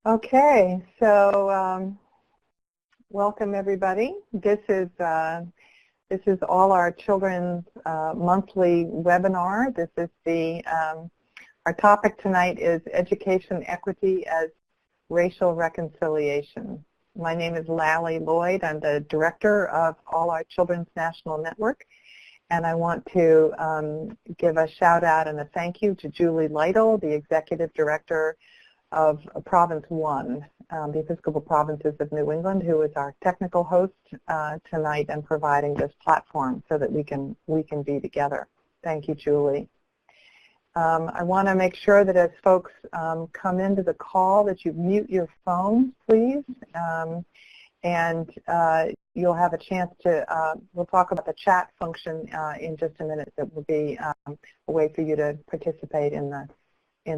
Okay, so welcome everybody. This is All Our Children's monthly webinar. This is our topic tonight is Education Equity as Racial Reconciliation. My name is Lally Lloyd. I'm the director of All Our Children's National Network, and I want to give a shout out and a thank you to Julie Lytle, the executive director of Province 1, the Episcopal Provinces of New England, who is our technical host tonight and providing this platform so that we can be together. Thank you, Julie. I want to make sure that as folks come into the call that you mute your phones, please, and you'll have a chance to, we'll talk about the chat function in just a minute. That will be a way for you to participate in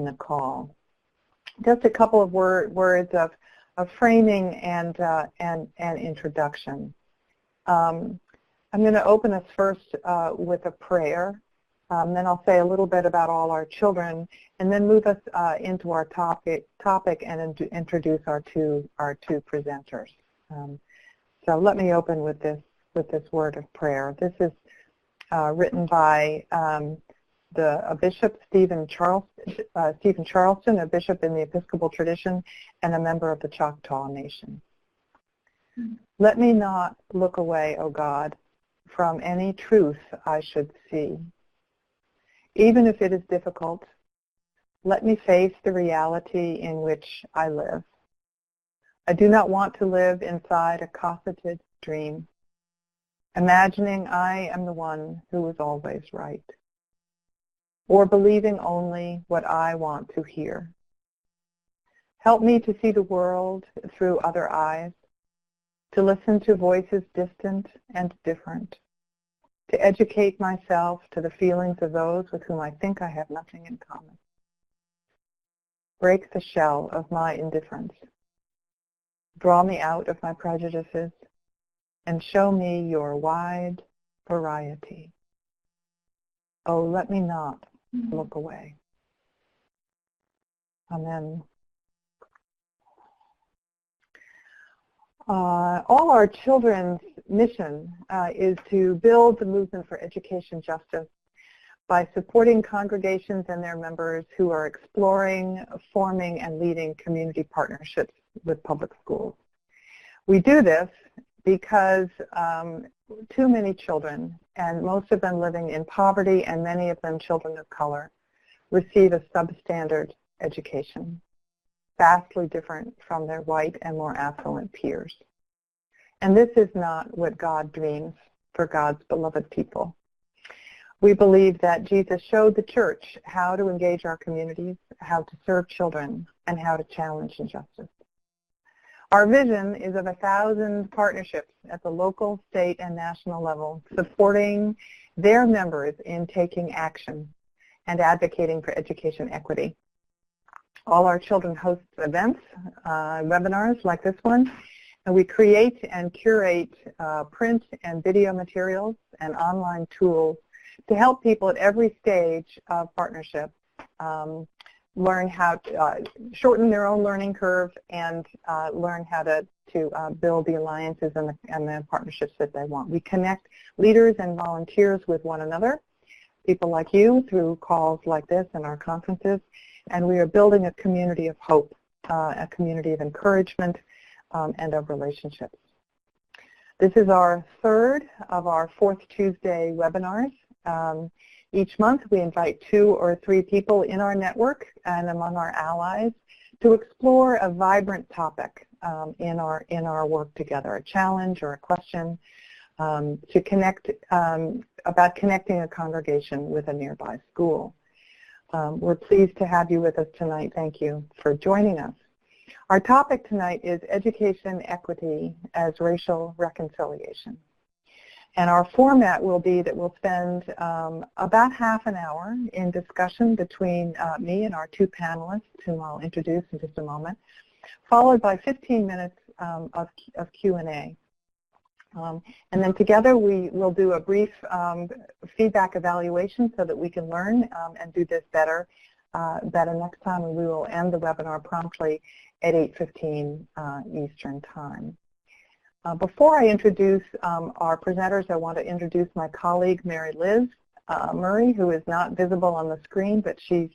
the call. Just a couple of words of framing and introduction. I'm going to open us first with a prayer. Then I'll say a little bit about All Our Children, and then move us into our topic and introduce our two presenters. So let me open with this word of prayer. This is written by a Bishop Stephen Charleston, a bishop in the Episcopal tradition and a member of the Choctaw Nation. Let me not look away, O God, from any truth I should see. Even if it is difficult, let me face the reality in which I live. I do not want to live inside a cosseted dream, imagining I am the one who is always right, or believing only what I want to hear. Help me to see the world through other eyes, to listen to voices distant and different, to educate myself to the feelings of those with whom I think I have nothing in common. Break the shell of my indifference. Draw me out of my prejudices and show me your wide variety. Oh, let me not look away. Amen. All Our Children's mission is to build the movement for education justice by supporting congregations and their members who are exploring, forming, and leading community partnerships with public schools. We do this because too many children, and most of them living in poverty and many of them children of color, receive a substandard education, vastly different from their white and more affluent peers. And this is not what God dreams for God's beloved people. We believe that Jesus showed the church how to engage our communities, how to serve children, and how to challenge injustice. Our vision is of 1,000 partnerships at the local, state, and national level, supporting their members in taking action and advocating for education equity. All Our Children hosts events, webinars like this one, and we create and curate print and video materials and online tools to help people at every stage of partnership learn how to shorten their own learning curve and learn how to build the alliances and the partnerships that they want. We connect leaders and volunteers with one another, people like you, through calls like this and our conferences, and we are building a community of hope, a community of encouragement and of relationships. This is our third of our Fourth Tuesday webinars. Each month we invite 2 or 3 people in our network and among our allies to explore a vibrant topic in our work together, a challenge or a question to connect about connecting a congregation with a nearby school. We're pleased to have you with us tonight. Thank you for joining us. Our topic tonight is Education Equity as Racial Reconciliation. And our format will be that we'll spend about half an hour in discussion between me and our 2 panelists, whom I'll introduce in just a moment, followed by 15 minutes of Q&A. And then together we will do a brief feedback evaluation so that we can learn and do this better that next time we will end the webinar promptly at 8:15 Eastern Time. Before I introduce our presenters, I want to introduce my colleague, Mary Liz Murray, who is not visible on the screen, but she's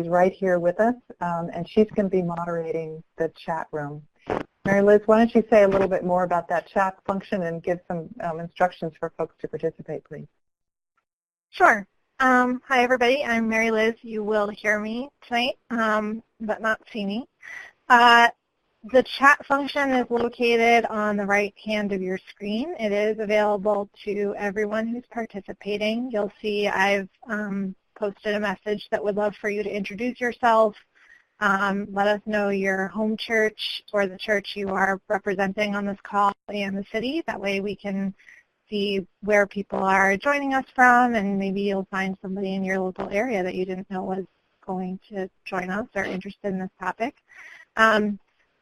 right here with us, and she's going to be moderating the chat room. Mary Liz, why don't you say a little bit more about that chat function and give some instructions for folks to participate, please? Sure. Hi, everybody. I'm Mary Liz. You will hear me tonight, but not see me. The chat function is located on the right hand of your screen. It is available to everyone who's participating. You'll see I've posted a message that would love for you to introduce yourself, let us know your home church or the church you are representing on this call and the city. That way we can see where people are joining us from, and maybe you'll find somebody in your local area that you didn't know was going to join us or interested in this topic.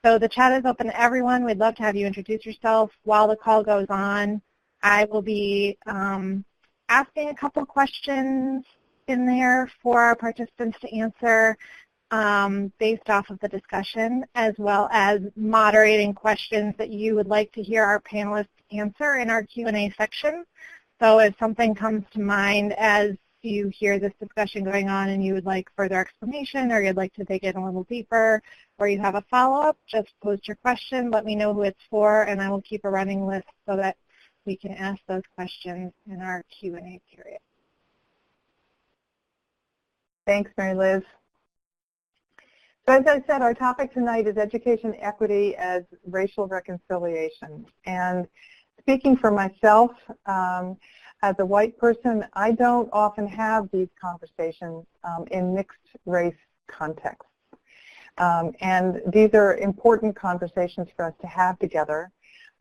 So the chat is open to everyone. We'd love to have you introduce yourself. While the call goes on, I will be asking a couple questions in there for our participants to answer based off of the discussion, as well as moderating questions that you would like to hear our panelists answer in our Q&A section. So if something comes to mind as you hear this discussion going on and you would like further explanation, or you'd like to dig in a little deeper, or you have a follow-up, just post your question, let me know who it's for, and I will keep a running list so that we can ask those questions in our Q&A period. Thanks, Mary Liz. So as I said, our topic tonight is education equity as racial reconciliation. And speaking for myself, as a white person, I don't often have these conversations in mixed race contexts. And these are important conversations for us to have together.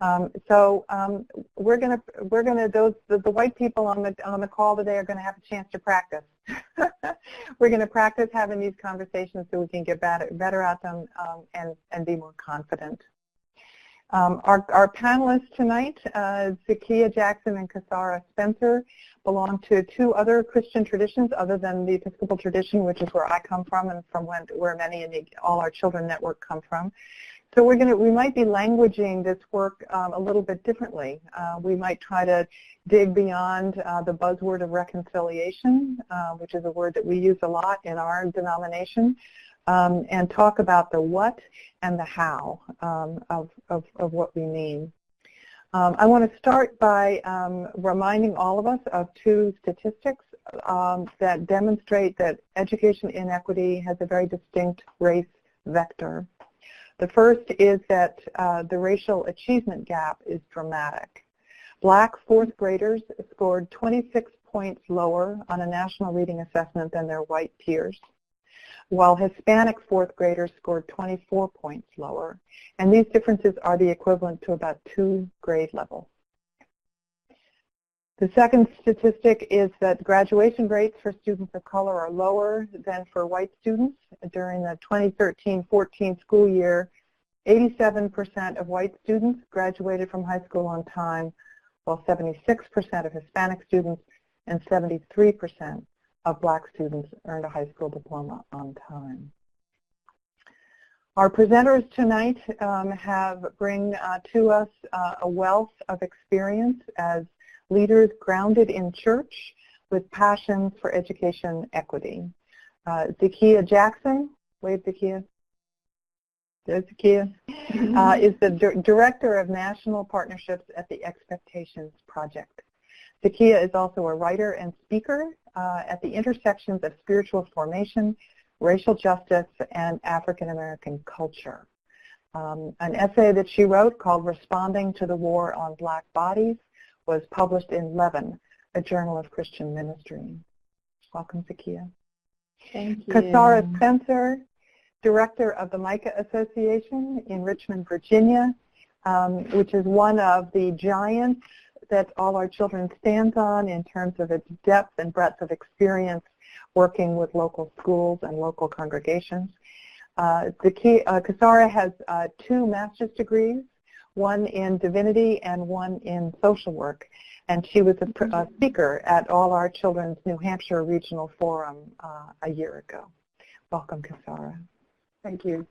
The white people on the call today are going to have a chance to practice. We're going to practice having these conversations so we can get better at them and be more confident. Our panelists tonight, Zakiya Jackson and Kasara Spencer, belong to two other Christian traditions other than the Episcopal tradition, which is where I come from and from where many in the All Our Children Network come from. So we might be languaging this work a little bit differently. We might try to dig beyond the buzzword of reconciliation, which is a word that we use a lot in our denomination, and talk about the what and the how of what we mean. I want to start by reminding all of us of two statistics that demonstrate that education inequity has a very distinct race vector. The first is that the racial achievement gap is dramatic. Black fourth graders scored 26 points lower on a national reading assessment than their white peers, while Hispanic fourth graders scored 24 points lower. And these differences are the equivalent to about 2 grade levels. The second statistic is that graduation rates for students of color are lower than for white students. During the 2013-14 school year, 87% of white students graduated from high school on time, while 76% of Hispanic students and 73% of Black students earned a high school diploma on time. Our presenters tonight bring to us a wealth of experience as leaders grounded in church with passions for education equity. Zakiya Jackson, wave Zakiya. There's Zakiya, is the Director of National Partnerships at the Expectations Project. Zakiya is also a writer and speaker at the intersections of spiritual formation, racial justice, and African American culture. An essay that she wrote called Responding to the War on Black Bodies was published in Leaven, a journal of Christian ministry. Welcome, Zakiya. Thank you. Kasara Spencer, Director of the Micah Association in Richmond, Virginia, which is one of the giants that All Our Children stands on in terms of its depth and breadth of experience working with local schools and local congregations. Kasara has 2 master's degrees, one in divinity and one in social work. And she was a speaker at all our Children's New Hampshire Regional Forum a year ago. Welcome, Kasara. Thank you.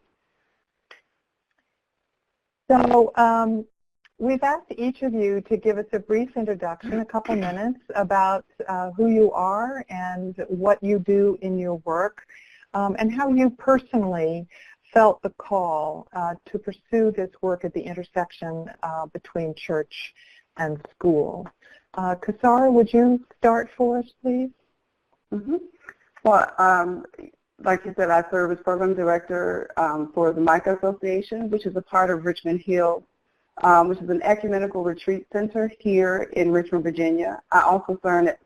So we've asked each of you to give us a brief introduction, a couple minutes, about who you are and what you do in your work, and how you personally felt the call to pursue this work at the intersection between church and school. Kasara, would you start for us, please? Mm-hmm. Well, like you said, I serve as program director for the Micah Association, which is a part of Richmond Hill, which is an ecumenical retreat center here in Richmond, Virginia. I also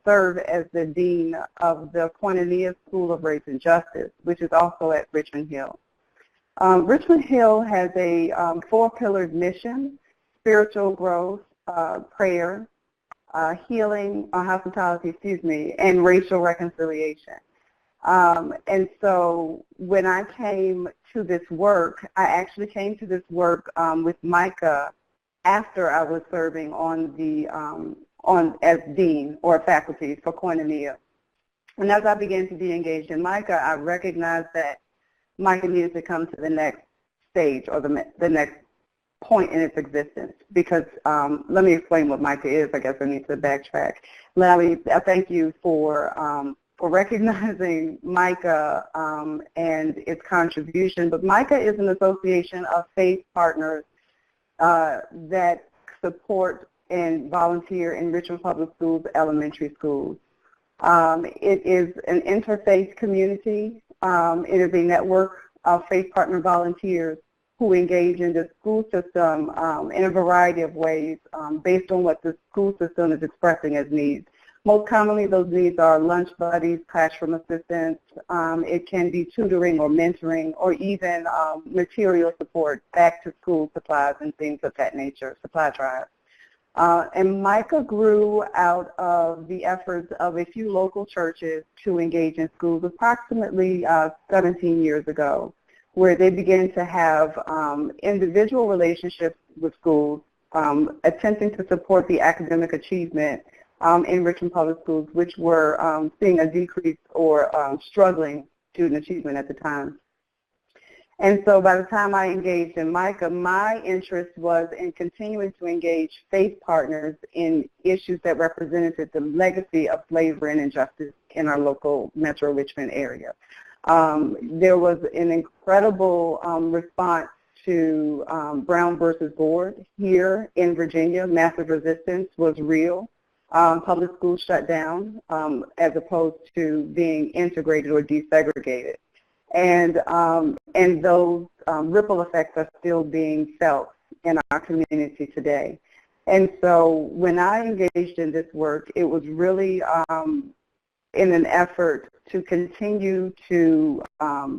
serve as the dean of the Koinonia School of Race and Justice, which is also at Richmond Hill. Richmond Hill has a four-pillared mission: spiritual growth, prayer, healing, hospitality, and racial reconciliation. And so when I came to this work, I actually came to this work with Micah after I was serving on the as dean or faculty for Koinonia. And as I began to be engaged in Micah, I recognized that Micah needed to come to the next stage or the next point in its existence, because let me explain what Micah is. I guess I need to backtrack. I thank you for recognizing Micah and its contribution. But Micah is an association of faith partners that support and volunteer in Richmond Public Schools elementary schools. It is an interfaith community. It is a network of faith partner volunteers who engage in the school system in a variety of ways based on what the school system is expressing as needs. Most commonly, those needs are lunch buddies, classroom assistants. It can be tutoring or mentoring, or even material support, back-to-school supplies and things of that nature, supply drives. And Micah grew out of the efforts of a few local churches to engage in schools approximately 17 years ago, where they began to have individual relationships with schools, attempting to support the academic achievement in Richmond Public Schools, which were seeing a decrease or struggling student achievement at the time. And so by the time I engaged in Micah, my interest was in continuing to engage faith partners in issues that represented the legacy of slavery and injustice in our local Metro Richmond area. There was an incredible response to Brown versus Board here in Virginia. Massive resistance was real. Public schools shut down as opposed to being integrated or desegregated. And those ripple effects are still being felt in our community today. And so when I engaged in this work, it was really in an effort to continue to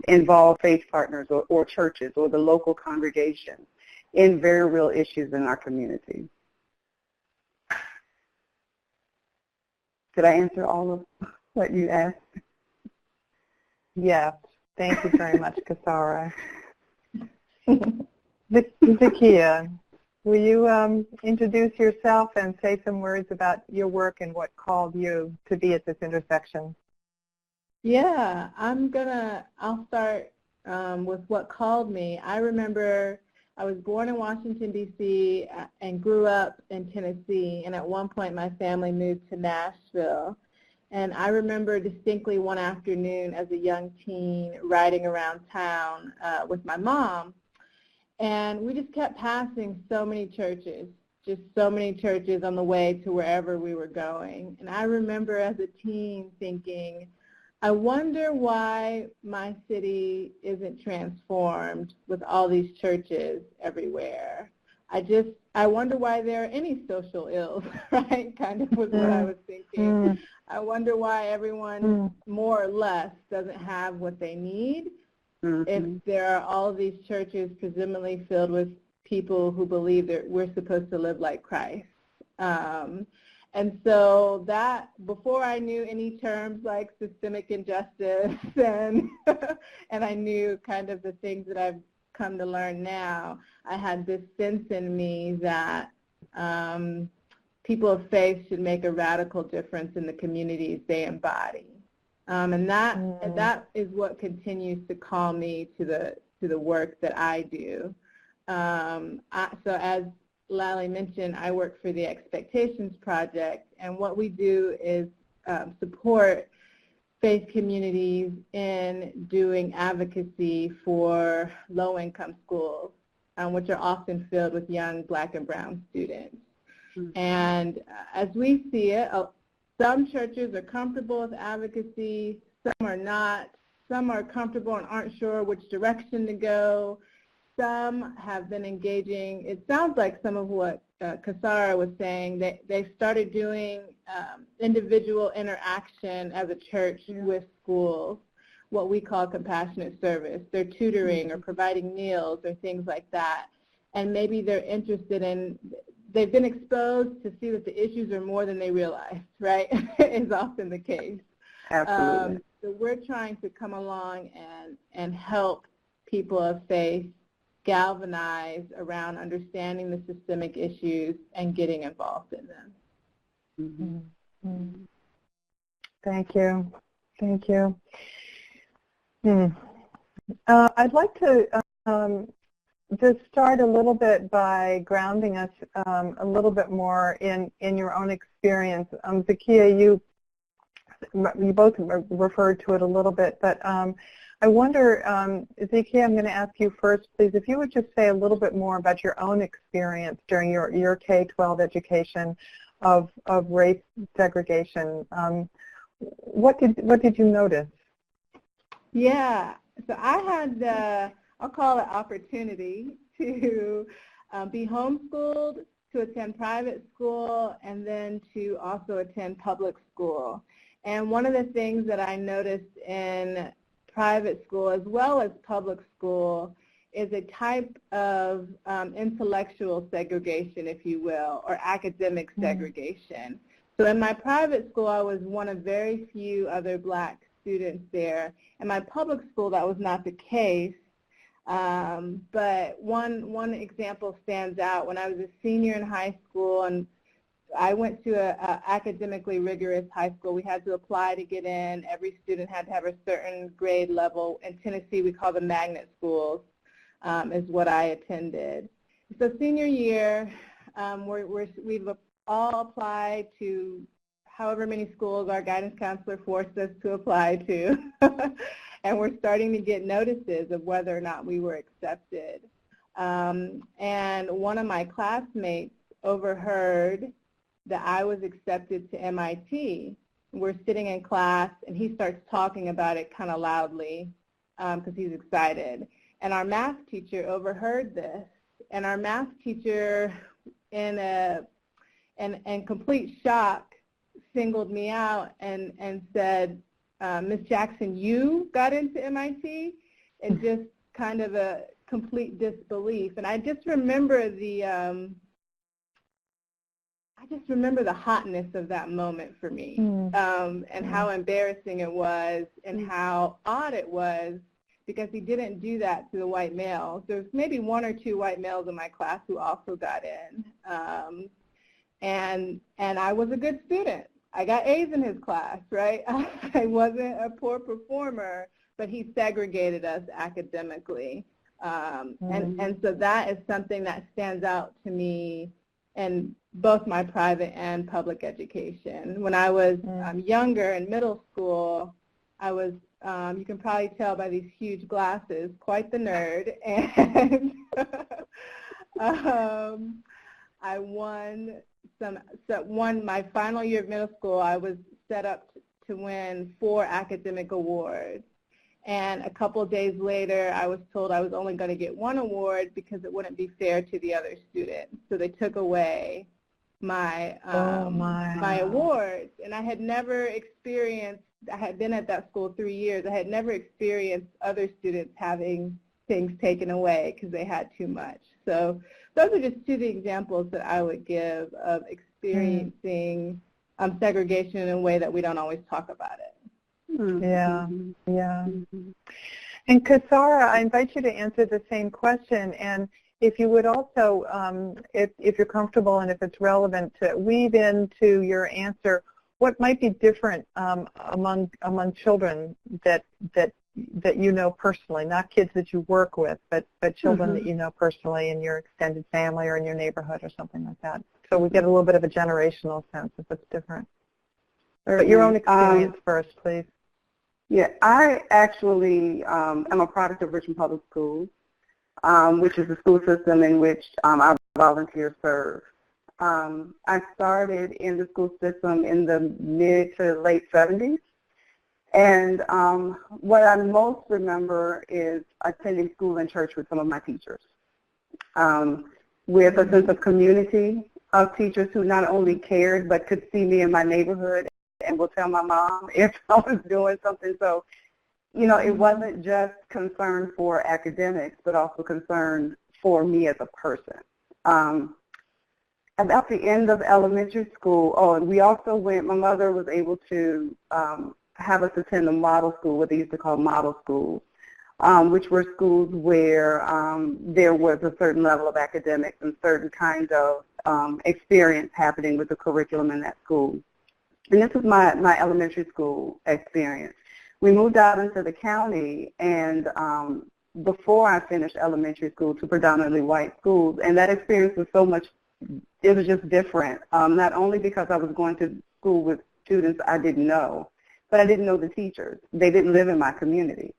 involve faith partners or churches or the local congregations in very real issues in our community. Did I answer all of what you asked? Yes. Thank you very much, Kasara. Zakia, will you introduce yourself and say some words about your work and what called you to be at this intersection? Yeah, I'll start with what called me. I remember I was born in Washington, D.C. and grew up in Tennessee, and at one point my family moved to Nashville. And I remember distinctly one afternoon as a young teen riding around town with my mom, and we just kept passing so many churches, just so many churches on the way to wherever we were going. And I remember as a teen thinking, I wonder why my city isn't transformed with all these churches everywhere. I wonder why there are any social ills, right? Kind of was what I was thinking. I wonder why everyone more or less doesn't have what they need if there are all of these churches presumably filled with people who believe that we're supposed to live like Christ. And so that, before I knew any terms like systemic injustice and I knew kind of the things that I've come to learn now, I had this sense in me that people of faith should make a radical difference in the communities they embody. And that is what continues to call me to the work that I do. So as Lally mentioned, I work for the Expectations Project, and what we do is support faith communities in doing advocacy for low-income schools, which are often filled with young Black and brown students. Mm-hmm. And as we see it, some churches are comfortable with advocacy, some are not. Some are comfortable and aren't sure which direction to go. Some have been engaging. It sounds like some of what Kasara was saying, they started doing individual interaction as a church with schools, what we call compassionate service. They're tutoring or providing meals or things like that. And maybe they're interested in, they've been exposed to see that the issues are more than they realize, right? Is often the case. Absolutely. So we're trying to come along and help people of faith galvanize around understanding the systemic issues and getting involved in them. Mm-hmm. Mm-hmm. Thank you. Thank you. I'd like to just start a little bit by grounding us a little bit more in your own experience. Zakia, you both referred to it a little bit, but I wonder, Zakia, I'm going to ask you first, please, if you would just say a little bit more about your own experience during your K-12 education of race segregation. What did you notice? Yeah, so I had, I'll call it opportunity to be homeschooled, to attend private school, and then to also attend public school. And one of the things that I noticed in private school as well as public school is a type of intellectual segregation, if you will, or academic segregation. So in my private school, I was one of very few other Black students there. In my public school, that was not the case. But one example stands out. When I was a senior in high school, and I went to an academically rigorous high school. We had to apply to get in. Every student had to have a certain grade level. In Tennessee, we call them magnet schools, is what I attended. So senior year, we've all applied to however many schools our guidance counselor forced us to apply to. And we're starting to get notices of whether or not we were accepted. And one of my classmates overheard that I was accepted to MIT. We're sitting in class, and he starts talking about it kind of loudly because he's excited. And our math teacher overheard this, and our math teacher, in complete shock, singled me out and said, Ms. Jackson, you got into MIT? And just kind of a complete disbelief. And I just remember the hotness of that moment for me, and how embarrassing it was and how odd it was, because he didn't do that to the white males. There's maybe one or two white males in my class who also got in, and I was a good student. I got A's in his class, right? I wasn't a poor performer, but he segregated us academically. And so that is something that stands out to me in both my private and public education. When I was younger, in middle school, I was, you can probably tell by these huge glasses, quite the nerd. And I won my final year of middle school, I was set up to win 4 academic awards. And a couple of days later, I was told I was only going to get 1 award because it wouldn't be fair to the other students. So they took away my awards. And I had never experienced, I had been at that school 3 years, I had never experienced other students having things taken away because they had too much. So those are just 2 of the examples that I would give of experiencing segregation in a way that we don't always talk about it. Yeah, yeah. And Kasara, I invite you to answer the same question, and if you would also, if you're comfortable and if it's relevant, to weave into your answer what might be different among children that you know personally, not kids that you work with, but children that you know personally in your extended family or in your neighborhood or something like that. So we get a little bit of a generational sense if it's different. But your own experience first, please. Yeah, I actually am a product of Richmond Public Schools, which is the school system in which our volunteers serve. I started in the school system in the mid to late 70s. And what I most remember is attending school and church with some of my teachers, with a sense of community of teachers who not only cared but could see me in my neighborhood and will tell my mom if I was doing something. So, you know, it wasn't just concern for academics, but also concern for me as a person. About the end of elementary school, and we also went, my mother was able to have us attend a model school, what they used to call model schools, which were schools where there was a certain level of academics and certain kind of experience happening with the curriculum in that school. And this was my elementary school experience. We moved out into the county, and before I finished elementary school, to predominantly white schools, and that experience was so much, it was just different, not only because I was going to school with students I didn't know, but I didn't know the teachers. They didn't live in my community.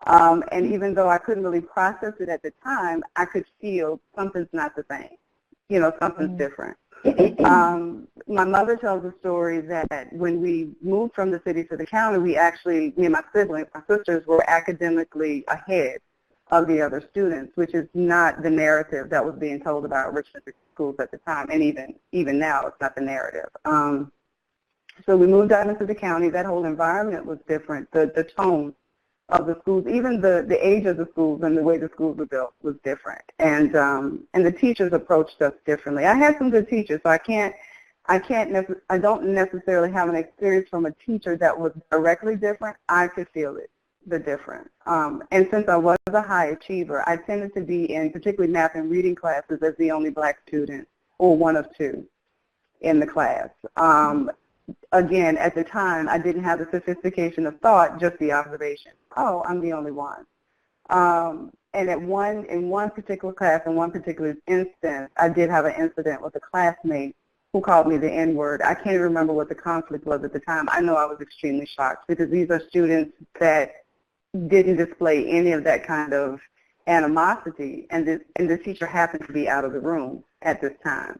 And even though I couldn't really process it at the time, I could feel something's not the same. You know, something's different. My mother tells a story that when we moved from the city to the county, we actually, me and my siblings, my sisters, were academically ahead of the other students, which is not the narrative that was being told about Richmond schools at the time, and even now it's not the narrative. So we moved out into the county. That whole environment was different. The tone of the schools, even the age of the schools and the way the schools were built was different. And the teachers approached us differently. I had some good teachers, so I don't necessarily have an experience from a teacher that was directly different. I could feel it, the difference. And since I was a high achiever, I tended to be in particularly math and reading classes as the only black student, or one of two in the class. Again, at the time, I didn't have the sophistication of thought, just the observation. Oh, I'm the only one. And in one particular class, in one particular instance, I did have an incident with a classmate who called me the N-word. I can't remember what the conflict was at the time. I know I was extremely shocked because these are students that didn't display any of that kind of animosity, and the teacher happened to be out of the room at this time.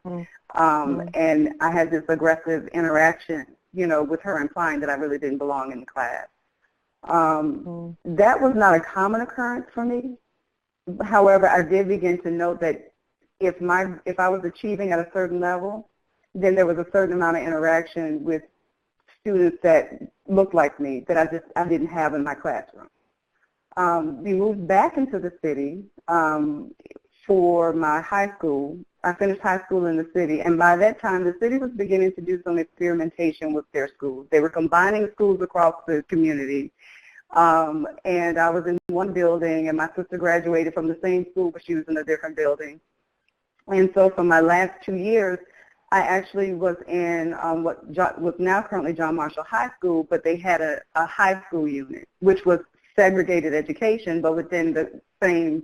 And I had this aggressive interaction, you know, with her, implying that I really didn't belong in the class. That was not a common occurrence for me. However, I did begin to note that if I was achieving at a certain level, then there was a certain amount of interaction with students that looked like me that I didn't have in my classroom. We moved back into the city for my high school. I finished high school in the city, and by that time, the city was beginning to do some experimentation with their schools. They were combining schools across the community, and I was in one building, and my sister graduated from the same school, but she was in a different building. And so for my last 2 years, I actually was in what's now currently John Marshall High School, but they had a high school unit, which was segregated education, but within the same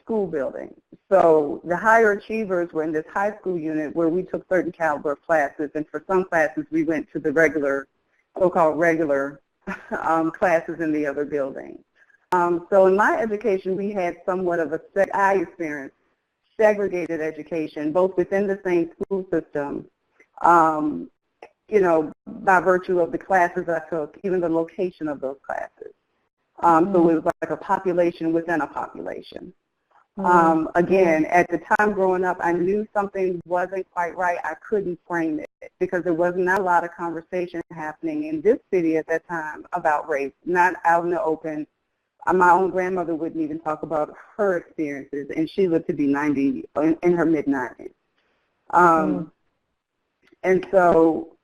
school building. So the higher achievers were in this high school unit where we took certain caliber of classes, and for some classes we went to the regular, so-called regular classes in the other building. So in my education, we had somewhat of I experienced segregated education, both within the same school system, you know, by virtue of the classes I took, even the location of those classes. So it was like a population within a population. Again, at the time growing up, I knew something wasn't quite right. I couldn't frame it because there was not a lot of conversation happening in this city at that time about race, not out in the open. My own grandmother wouldn't even talk about her experiences, and she lived to be 90, in her mid-90s. And so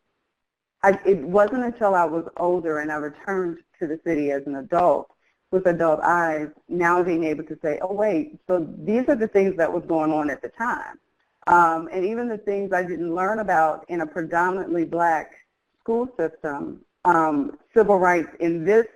it wasn't until I was older and I returned to the city as an adult with adult eyes, now being able to say, oh, wait, so these are the things that was going on at the time. And even the things I didn't learn about in a predominantly black school system, civil rights in this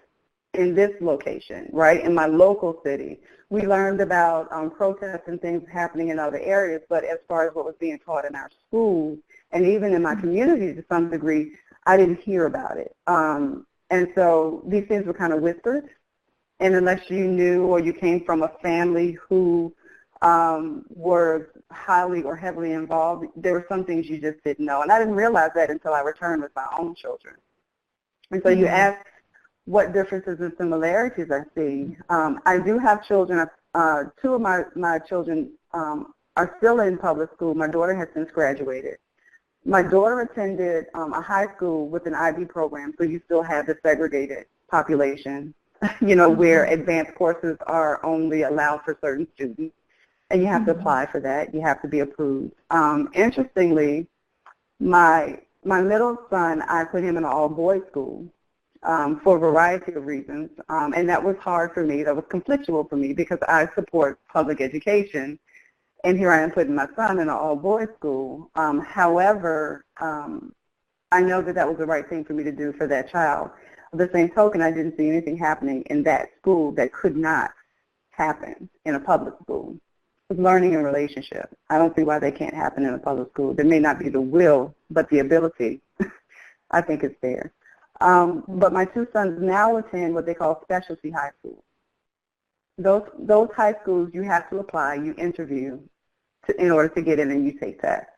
location, right, in my local city. We learned about protests and things happening in other areas, but as far as what was being taught in our schools, and even in my community to some degree, I didn't hear about it. And so these things were kind of whispered, and unless you knew or you came from a family who were highly or heavily involved, there were some things you just didn't know. And I didn't realize that until I returned with my own children. And so you asked what differences and similarities I see. I do have children. Two of my children are still in public school. My daughter has since graduated. My daughter attended a high school with an IB program, so you still have the segregated population, you know, where advanced courses are only allowed for certain students, and you have to apply for that. You have to be approved. Interestingly, my middle son, I put him in an all-boys school for a variety of reasons, and that was hard for me. That was conflictual for me because I support public education, and here I am putting my son in an all-boys school. However, I know that that was the right thing for me to do for that child. The same token, I didn't see anything happening in that school that could not happen in a public school. Learning and relationship. I don't see why they can't happen in a public school. There may not be the will, but the ability, I think it's there. But my two sons now attend what they call specialty high schools. Those high schools, you have to apply, you interview in order to get in, and you take tests.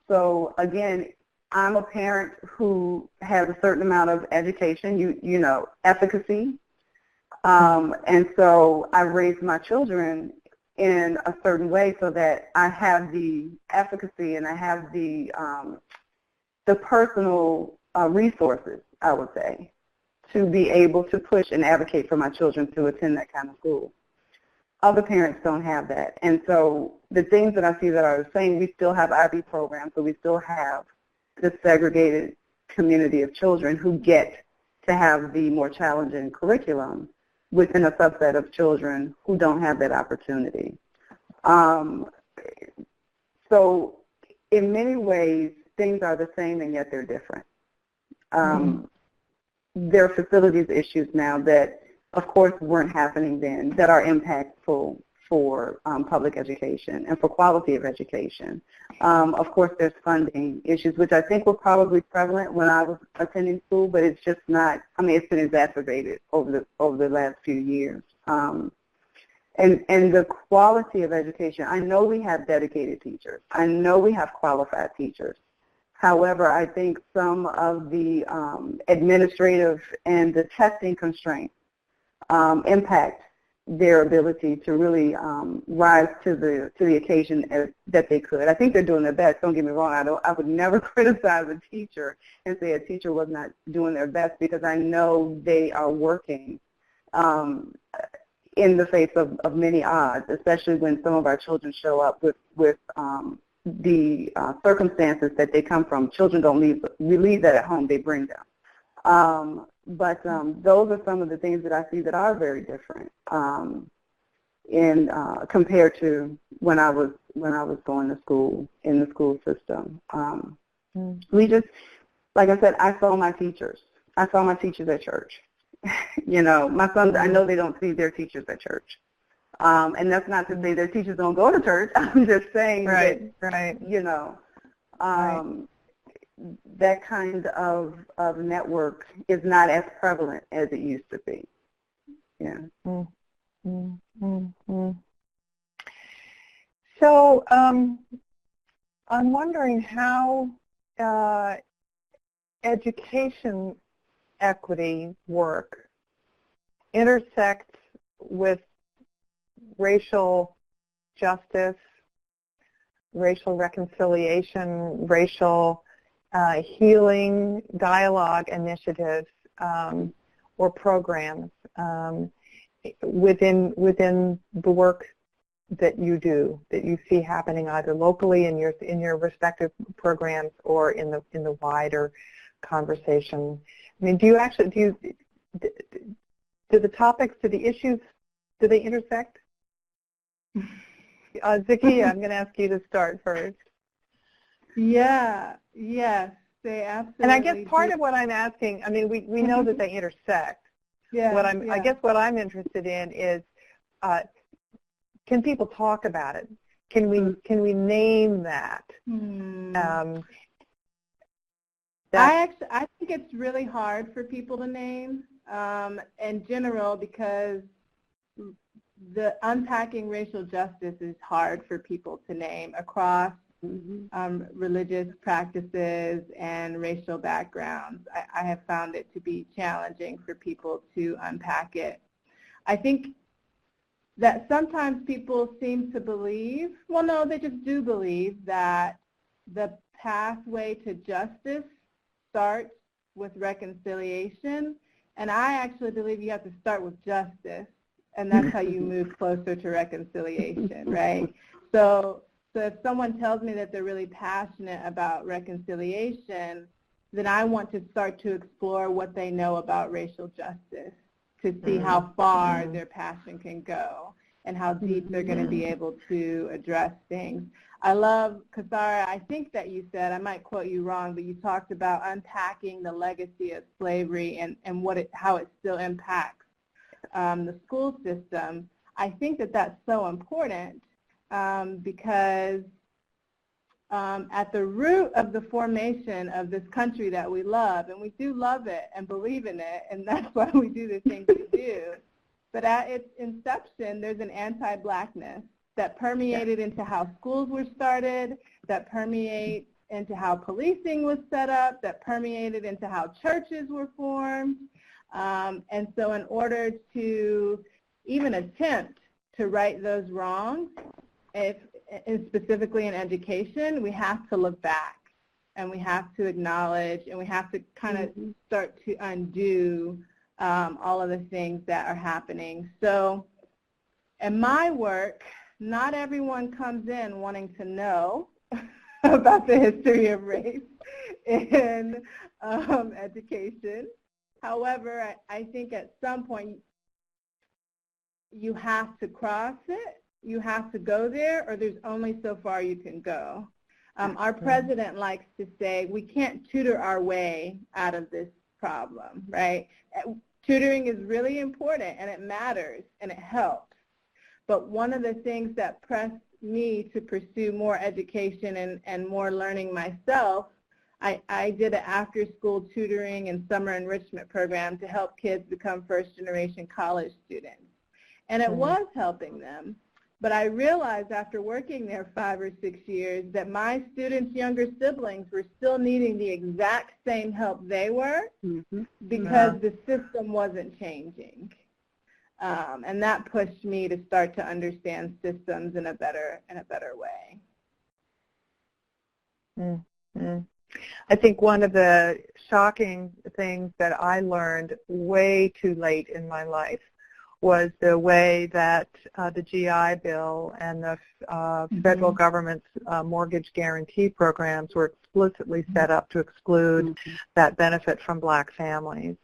So again, I'm a parent who has a certain amount of education, you know, efficacy. And so I raised my children in a certain way so that I have the efficacy and I have the personal resources, I would say, to be able to push and advocate for my children to attend that kind of school. Other parents don't have that. And so the things that I see that are the same, we still have IB programs, so we still have the segregated community of children who get to have the more challenging curriculum within a subset of children who don't have that opportunity. So in many ways, things are the same and yet they're different. There are facilities issues now that, of course, weren't happening then that are impactful for public education and for quality of education. Of course, there's funding issues, which I think were probably prevalent when I was attending school, but it's just not, I mean, it's been exacerbated over the last few years. And the quality of education, I know we have dedicated teachers. I know we have qualified teachers. However, I think some of the administrative and the testing constraints impact their ability to really rise to the occasion that they could. I think they're doing their best. Don't get me wrong. I would never criticize a teacher and say a teacher was not doing their best, because I know they are working in the face of many odds, especially when some of our children show up with the circumstances that they come from. Children don't leave that at home. They bring them. But those are some of the things that I see that are very different compared to when I was going to school in the school system. We just, like I said, I saw my teachers. I saw my teachers at church. You know, my sons, I know they don't see their teachers at church. And that's not to say their teachers don't go to church. I'm just saying that, you know, that kind of network is not as prevalent as it used to be. Yeah. So I'm wondering how education equity work intersects with racial justice, racial reconciliation, racial healing dialogue initiatives or programs within the work that you do, that you see happening either locally in your respective programs or in the wider conversation. I mean, does do the topics, do the issues, do they intersect? Ziki, I'm going to ask you to start first. Yes, they absolutely And I guess part do. of what I'm asking, I mean, we know that they intersect. I guess what I'm interested in is, can people talk about it? Can we name that? I think it's really hard for people to name in general, because the unpacking racial justice is hard for people to name across religious practices and racial backgrounds. I have found it to be challenging for people to unpack it. I think that sometimes people seem to believe, well, no, they just do believe that the pathway to justice starts with reconciliation, and I actually believe you have to start with justice, and that's how you move closer to reconciliation, right? So if someone tells me that they're really passionate about reconciliation, then I want to start to explore what they know about racial justice to see how far their passion can go and how deep they're going to be able to address things. I love, Kasara, I think that you said, I might quote you wrong, but you talked about unpacking the legacy of slavery and how it still impacts the school system. I think that that's so important because at the root of the formation of this country that we love, and we do love it and believe in it, and that's why we do the things we do, but at its inception, there's an anti-Blackness that permeated into how schools were started, that permeate into how policing was set up, that permeated into how churches were formed. And so in order to even attempt to right those wrongs, and specifically in education, we have to look back and we have to acknowledge and we have to kind of start to undo all of the things that are happening. So in my work, not everyone comes in wanting to know about the history of race in education. However, I think at some point you have to cross it, you have to go there, or there's only so far you can go. Our president likes to say we can't tutor our way out of this problem, right? Tutoring is really important and it matters and it helps. But one of the things that pressed me to pursue more education and more learning myself, I did an after-school tutoring and summer enrichment program to help kids become first-generation college students. And it was helping them. But I realized after working there 5 or 6 years that my students' younger siblings were still needing the exact same help they were because the system wasn't changing. And that pushed me to start to understand systems in a better way. I think one of the shocking things that I learned way too late in my life was the way that the GI Bill and the federal government's mortgage guarantee programs were explicitly set up to exclude that benefit from Black families.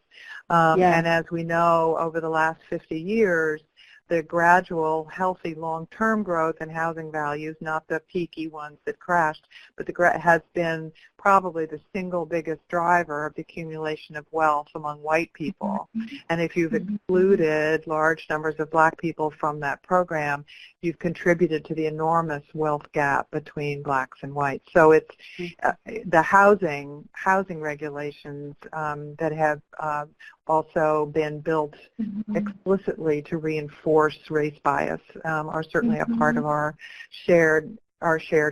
And as we know, over the last 50 years, the gradual, healthy, long-term growth in housing values, not the peaky ones that crashed, but has been probably the single biggest driver of the accumulation of wealth among white people. And if you've excluded large numbers of Black people from that program, you've contributed to the enormous wealth gap between Blacks and whites. So it's the housing regulations that have also been built explicitly to reinforce race bias are certainly a part of our shared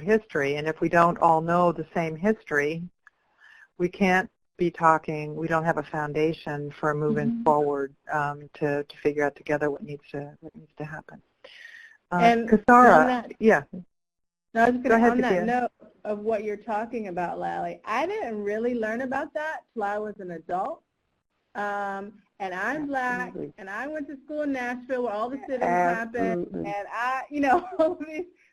history. And if we don't all know the same history, we can't be talking, we don't have a foundation for moving forward to figure out together what needs to happen. And Kasara, No, I was going to, on that note of what you're talking about, Lally, I didn't really learn about that till I was an adult. And I'm Black, and I went to school in Nashville where all the sit-ins happened, and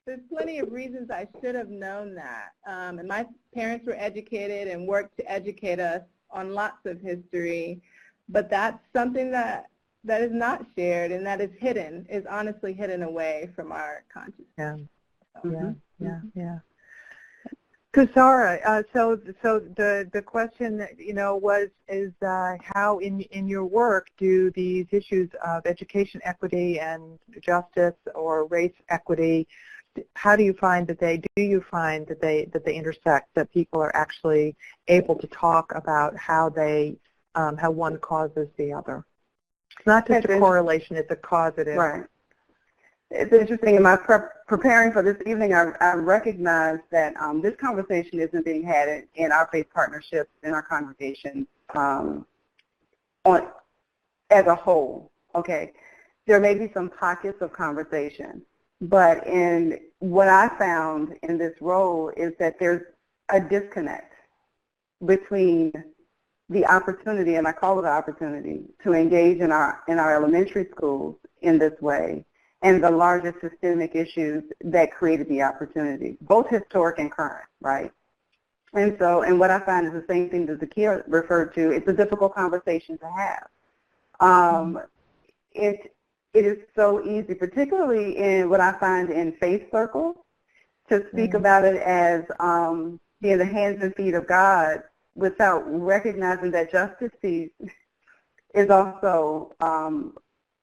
there's plenty of reasons I should have known that. And my parents were educated and worked to educate us on lots of history, but that's something that that is not shared and that is hidden, is honestly hidden away from our consciousness. Yeah, So, yeah. Kusara, so the question, is how in your work do these issues of education equity and justice or race equity, how do you find that they intersect, that people are actually able to talk about how one causes the other? It's not just a correlation, it's a causative. Right. It's interesting. In my preparing for this evening, I recognized that this conversation isn't being had in our faith partnerships, in our congregation, as a whole. Okay, there may be some pockets of conversation, but in what I found in this role is that there's a disconnect between the opportunity, and I call it an opportunity, to engage in our elementary schools in this way, and the larger systemic issues that created the opportunity, both historic and current, right? And what I find is the same thing that Zakia referred to. It's a difficult conversation to have. It is so easy, particularly in what I find in faith circles, to speak about it as being the hands and feet of God without recognizing that justice is also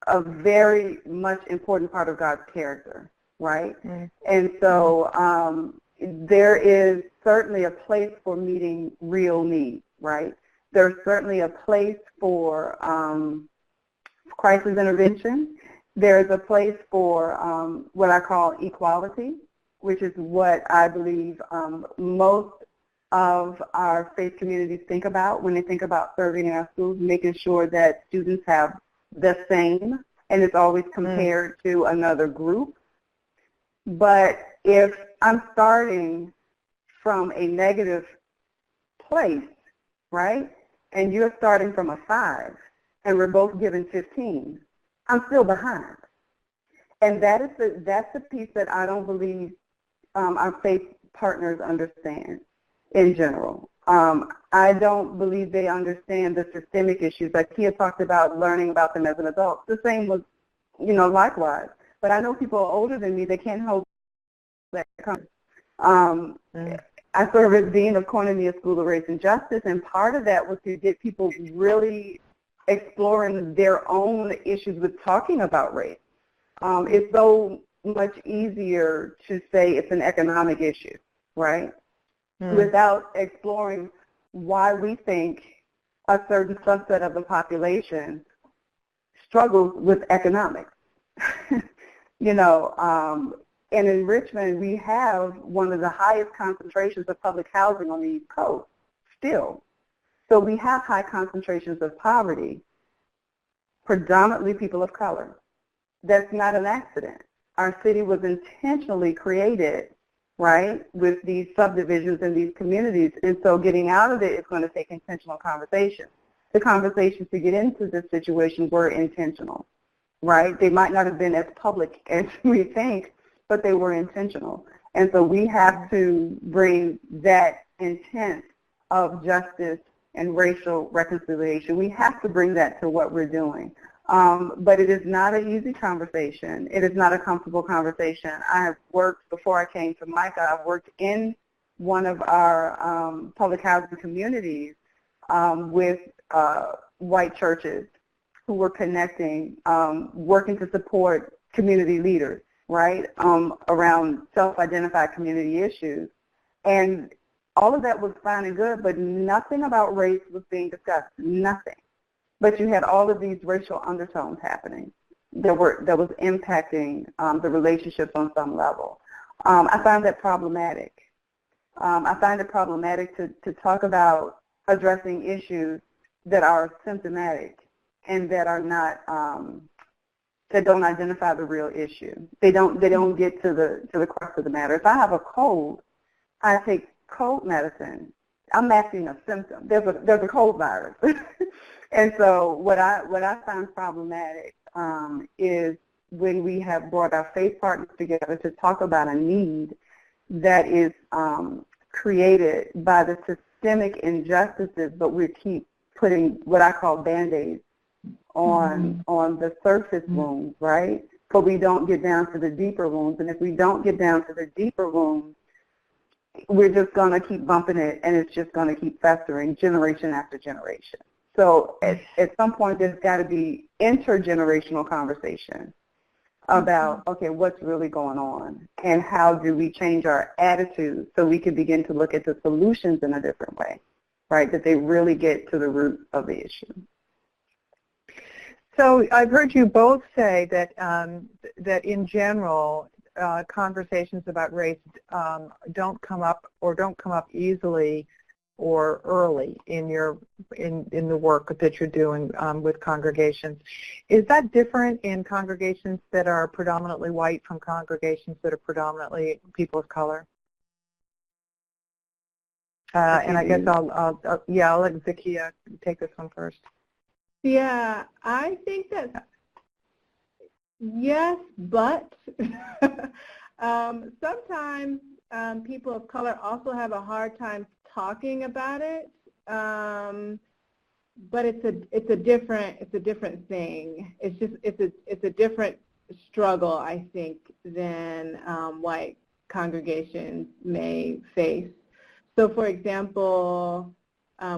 a very much important part of God's character, right? And so there is certainly a place for meeting real needs, right? There's certainly a place for crisis intervention. There's a place for what I call equality, which is what I believe most of our faith communities think about when they think about serving in our schools, making sure that students have the same, and it's always compared to another group. But if I'm starting from a negative place, right, and you're starting from a 5, and we're both given 15, I'm still behind. And that's the piece that I don't believe our faith partners understand in general. I don't believe they understand the systemic issues. Like Tia talked about learning about them as an adult. The same was, likewise. But I know people older than me, they can't hold that conversation. I serve as Dean of Koinonia School of Race and Justice, and part of that was to get people really exploring their own issues with talking about race. It's so much easier to say it's an economic issue, right? Without exploring why we think a certain subset of the population struggles with economics. And in Richmond, we have one of the highest concentrations of public housing on the East Coast still. So we have high concentrations of poverty, predominantly people of color. That's not an accident. Our city was intentionally created, right, with these subdivisions and these communities. And so getting out of it is going to take intentional conversation. The conversations to get into this situation were intentional, right? They might not have been as public as we think, but they were intentional. And so we have to bring that intent of justice and racial reconciliation. We have to bring that to what we're doing. But it is not an easy conversation. It is not a comfortable conversation. I have worked, before I came to MICA, I've worked in one of our public housing communities with white churches who were connecting, working to support community leaders, right, around self-identified community issues. And all of that was fine and good, but nothing about race was being discussed, nothing. But you had all of these racial undertones happening that was impacting the relationships on some level. I find that problematic. I find it problematic to talk about addressing issues that are symptomatic and that are not that don't identify the real issue. They don't get to the crux of the matter. If I have a cold, I take cold medicine. I'm masking a symptom. There's a cold virus. And so what I find problematic is when we have brought our faith partners together to talk about a need that is created by the systemic injustices, but we keep putting what I call Band-Aids on the surface wounds, right? But we don't get down to the deeper wounds. And if we don't get down to the deeper wounds, we're just going to keep bumping it, and it's just going to keep festering generation after generation. So at some point, there's got to be intergenerational conversation about, okay, what's really going on, and how do we change our attitudes so we can begin to look at the solutions in a different way, right, that they really get to the root of the issue. So I've heard you both say that that in general, conversations about race don't come up easily or early in the work that you're doing with congregations. Is that different in congregations that are predominantly white from congregations that are predominantly people of color? And I guess I'll let Zakia take this one first. Yeah, I think that yes, but sometimes people of color also have a hard time talking about it, but it's a different thing. It's a different struggle, I think, than white congregations may face. So, for example,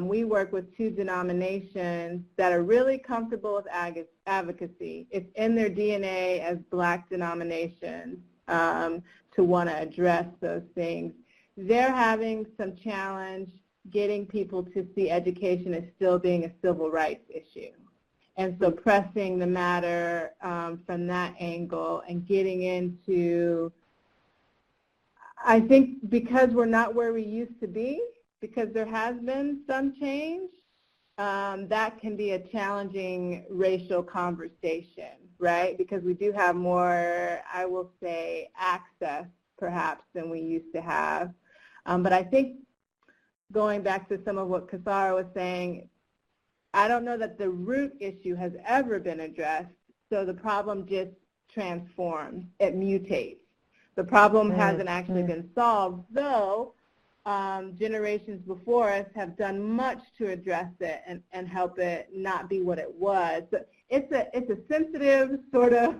we work with two denominations that are really comfortable with advocacy. It's in their DNA as Black denominations to want to address those things. They're having some challenge getting people to see education as still being a civil rights issue. And so pressing the matter from that angle and getting into, I think because we're not where we used to be, because there has been some change, that can be a challenging racial conversation, right? Because we do have more, I will say, access perhaps than we used to have. But I think going back to some of what Kasara was saying, I don't know that the root issue has ever been addressed, so the problem just transforms, it mutates. The problem hasn't actually been solved, though generations before us have done much to address it and help it not be what it was. But it's a sensitive sort of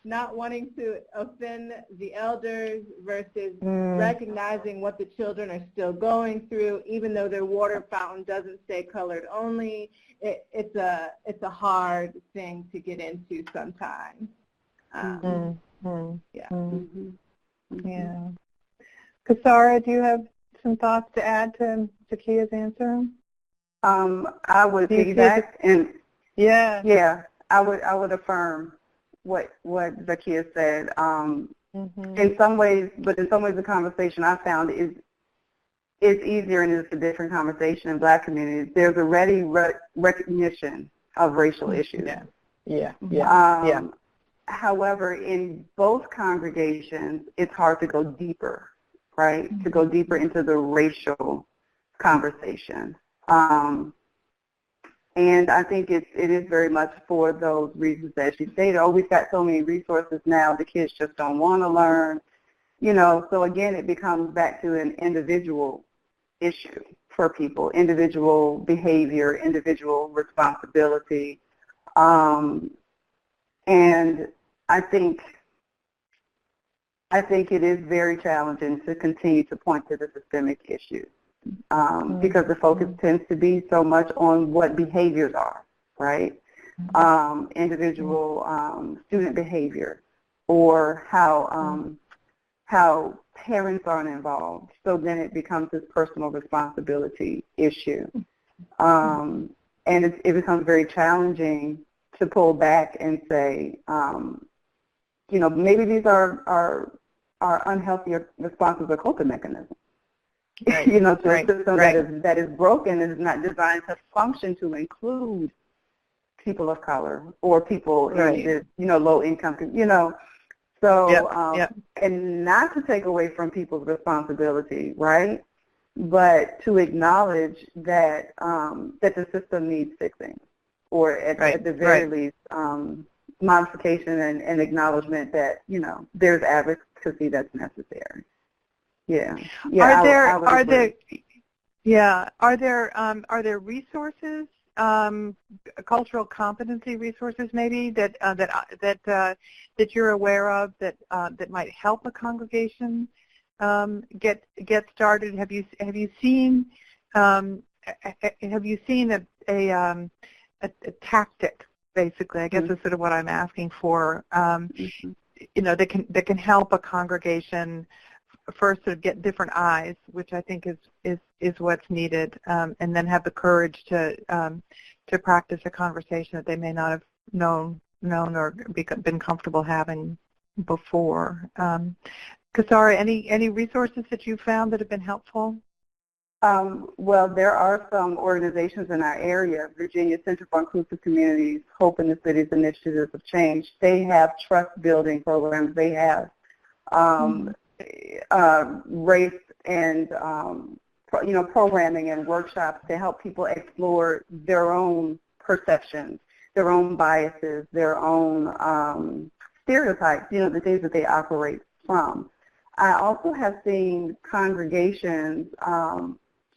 not wanting to offend the elders versus recognizing what the children are still going through, even though their water fountain doesn't say colored only. It's a hard thing to get into sometimes. Yeah. Yeah. Kasara, do you have some thoughts to add to Zakia's answer? I would piggyback and I would affirm what Zakia said. In some ways, the conversation I found is easier, and it's a different conversation in Black communities. There's a ready recognition of racial issues. However, in both congregations, it's hard to go deeper, right? To go deeper into the racial conversation. And I think it is very much for those reasons that she stated. Oh, we've got so many resources now, the kids just don't want to learn. So again, it becomes back to an individual issue for people, individual behavior, individual responsibility. And I think it is very challenging to continue to point to the systemic issues because the focus tends to be so much on what behaviors are, right? Individual student behavior, or how parents aren't involved. So then it becomes this personal responsibility issue. And it becomes very challenging to pull back and say, maybe these are unhealthy responses or coping mechanisms. Right. To a system that is broken and is not designed to function to include people of color or people in low income, So, and not to take away from people's responsibility, right? But to acknowledge that that the system needs fixing, or at the very least, modification and acknowledgement that there's advocacy that's necessary. Are there resources cultural competency resources maybe that you're aware of that might help a congregation get started? Have you seen a tactic, basically? I guess is sort of what I'm asking for. That can help a congregation first to get different eyes, which I think is what's needed, and then have the courage to practice a conversation that they may not have known or been comfortable having before. Kasara, any resources that you found that have been helpful? Well, there are some organizations in our area, Virginia Center for Inclusive Communities, Hope in the Cities Initiatives of Change. They have trust building programs. They have race and programming and workshops to help people explore their own perceptions, their own biases, their own stereotypes, the things that they operate from. I also have seen congregations,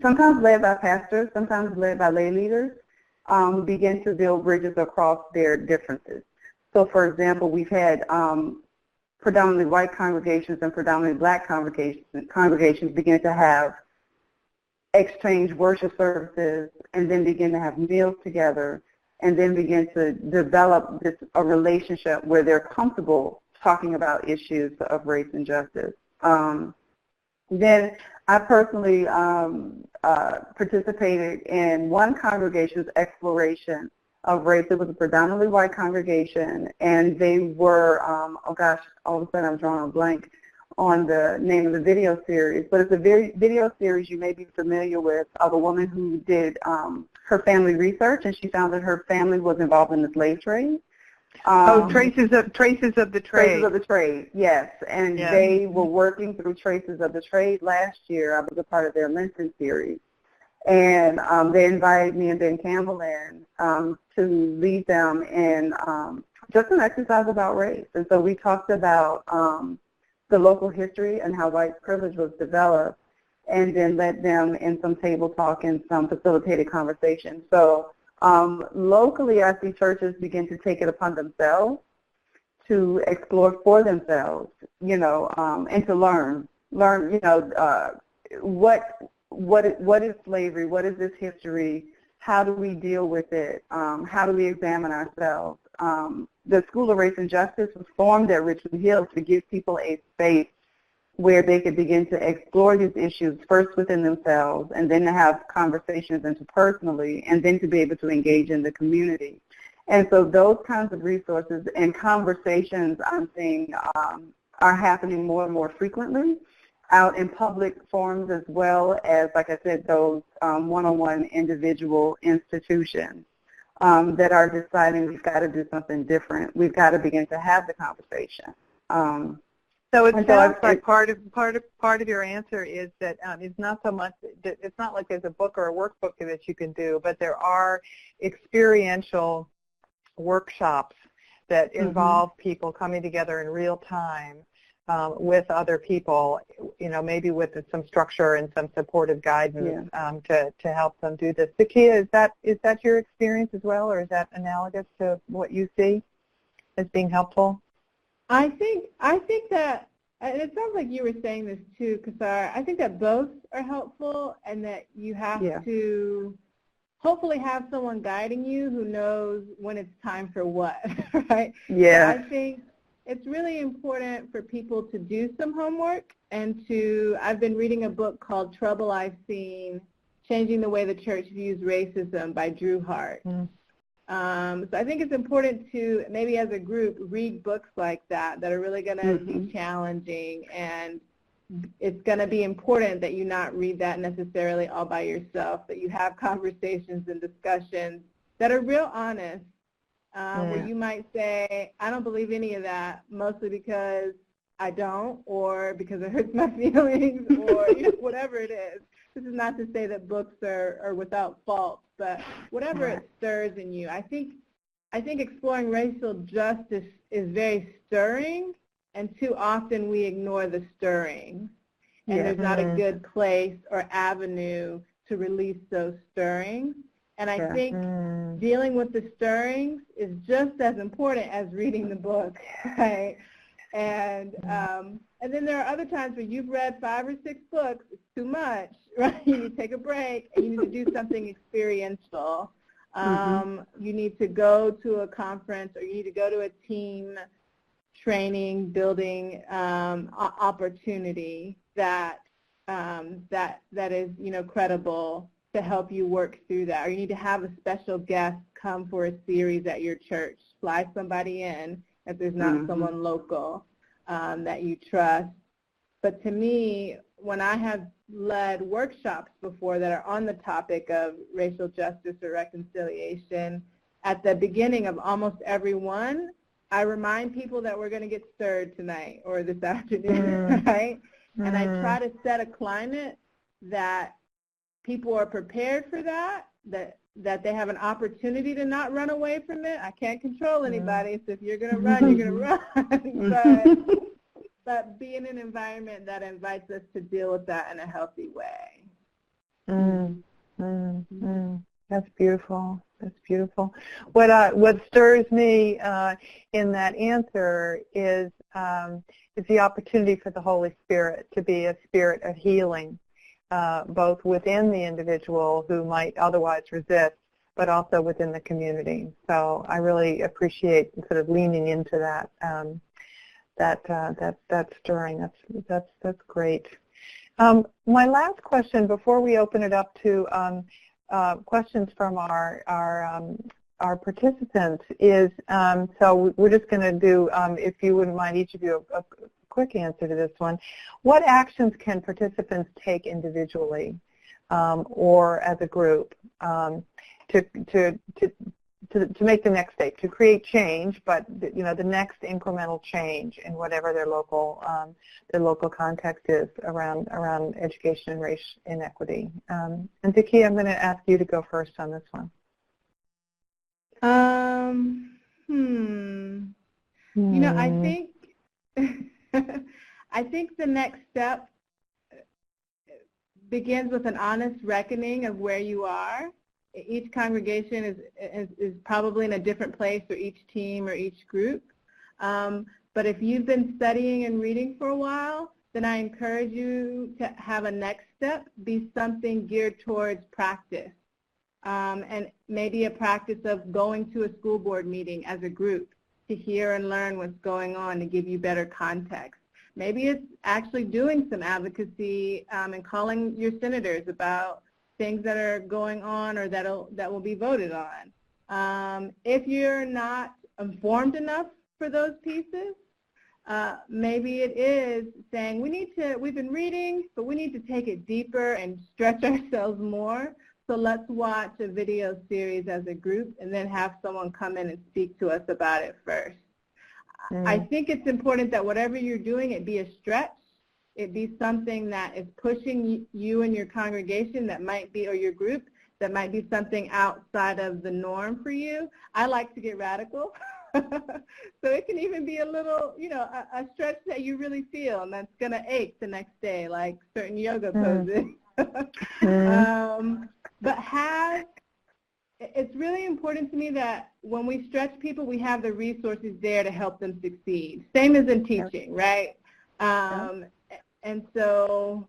sometimes led by pastors, sometimes led by lay leaders, begin to build bridges across their differences. So, for example, we've had predominantly white congregations and predominantly black congregations begin to have exchange worship services and then begin to have meals together and then begin to develop a relationship where they're comfortable talking about issues of race and justice. Then I personally participated in one congregation's exploration of race. It was a predominantly white congregation, and they were, all of a sudden I'm drawing a blank on the name of the video series, but it's a video series you may be familiar with of a woman who did her family research, and she found that her family was involved in the slave trade. Traces of the Trade. Traces of the Trade, yes. And they were working through Traces of the Trade last year. I was a part of their Lenten series. And they invited me and Ben Campbell in to lead them in just an exercise about race. And so we talked about the local history and how white privilege was developed, and then led them in some table talk and some facilitated conversation. So locally, I see churches begin to take it upon themselves to explore for themselves, and to learn, what is slavery, what is this history, how do we deal with it, how do we examine ourselves. The School of Race and Justice was formed at Richmond Hill to give people a space where they could begin to explore these issues first within themselves, and then to have conversations interpersonally, and then to be able to engage in the community. And so those kinds of resources and conversations I'm seeing are happening more and more frequently out in public forums, as well as, like I said, those one-on-one individual institutions that are deciding we've got to do something different. We've got to begin to have the conversation. So it sounds like part of your answer is that it's not so much, it's not like there's a book or a workbook that you can do, but there are experiential workshops that involve people coming together in real time with other people, maybe with some structure and some supportive guidance to help them do this. Zakia, is that your experience as well, or is that analogous to what you see as being helpful? I think that, and it sounds like you were saying this too, Kasara, I think that both are helpful, and that you have to hopefully have someone guiding you who knows when it's time for what, right? Yeah. So I think it's really important for people to do some homework, and I've been reading a book called Trouble I've Seen, Changing the Way the Church Views Racism by Drew Hart. So I think it's important to, maybe as a group, read books like that are really going to be challenging, and it's going to be important that you not read that necessarily all by yourself, that you have conversations and discussions that are real honest, where you might say, I don't believe any of that, mostly because I don't, or because it hurts my feelings, or whatever it is. This is not to say that books are without fault, but whatever it stirs in you. I think exploring racial justice is very stirring, and too often we ignore the stirring. And there's not a good place or avenue to release those stirrings. And I think dealing with the stirrings is just as important as reading the book, right? And then there are other times where you've read 5 or 6 books, it's too much, right? You need to take a break, and you need to do something experiential. You need to go to a conference, or you need to go to a team training, building opportunity that is, credible to help you work through that. Or you need to have a special guest come for a series at your church. Fly somebody in if there's not someone local that you trust. But to me, when I have led workshops before that are on the topic of racial justice or reconciliation, at the beginning of almost every one, I remind people that we're going to get stirred tonight or this afternoon, right? And I try to set a climate that people are prepared for that they have an opportunity to not run away from it. I can't control anybody, so if you're going to run, you're going to run. But be in an environment that invites us to deal with that in a healthy way. That's beautiful. That's beautiful. What stirs me in that answer is the opportunity for the Holy Spirit to be a spirit of healing, both within the individual who might otherwise resist, but also within the community. So I really appreciate sort of leaning into that. That stirring. That's great. My last question before we open it up to questions from our participants is, so we're just going to do, if you wouldn't mind, each of you a quick answer to this one. What actions can participants take individually or as a group to make the next step, to create change, but the next incremental change in whatever their local context is around education and race inequity. And Vicki, I'm going to ask you to go first on this one. I think the next step begins with an honest reckoning of where you are. Each congregation is probably in a different place, or each team or each group. But if you've been studying and reading for a while, then I encourage you to have a next step be something geared towards practice. And maybe a practice of going to a school board meeting as a group to hear and learn what's going on to give you better context. Maybe it's actually doing some advocacy and calling your senators about things that are going on or that will be voted on. If you're not informed enough for those pieces, maybe it is saying we've been reading, but we need to take it deeper and stretch ourselves more. So let's watch a video series as a group and then have someone come in and speak to us about it first. I think it's important that whatever you're doing, it be a stretch. It be something that is pushing you and your congregation that might be, or your group, that might be something outside of the norm for you. I like to get radical. So it can even be a little, a stretch that you really feel and that's going to ache the next day, like certain yoga poses. But it's really important to me that when we stretch people, we have the resources there to help them succeed. Same as in teaching, right? And so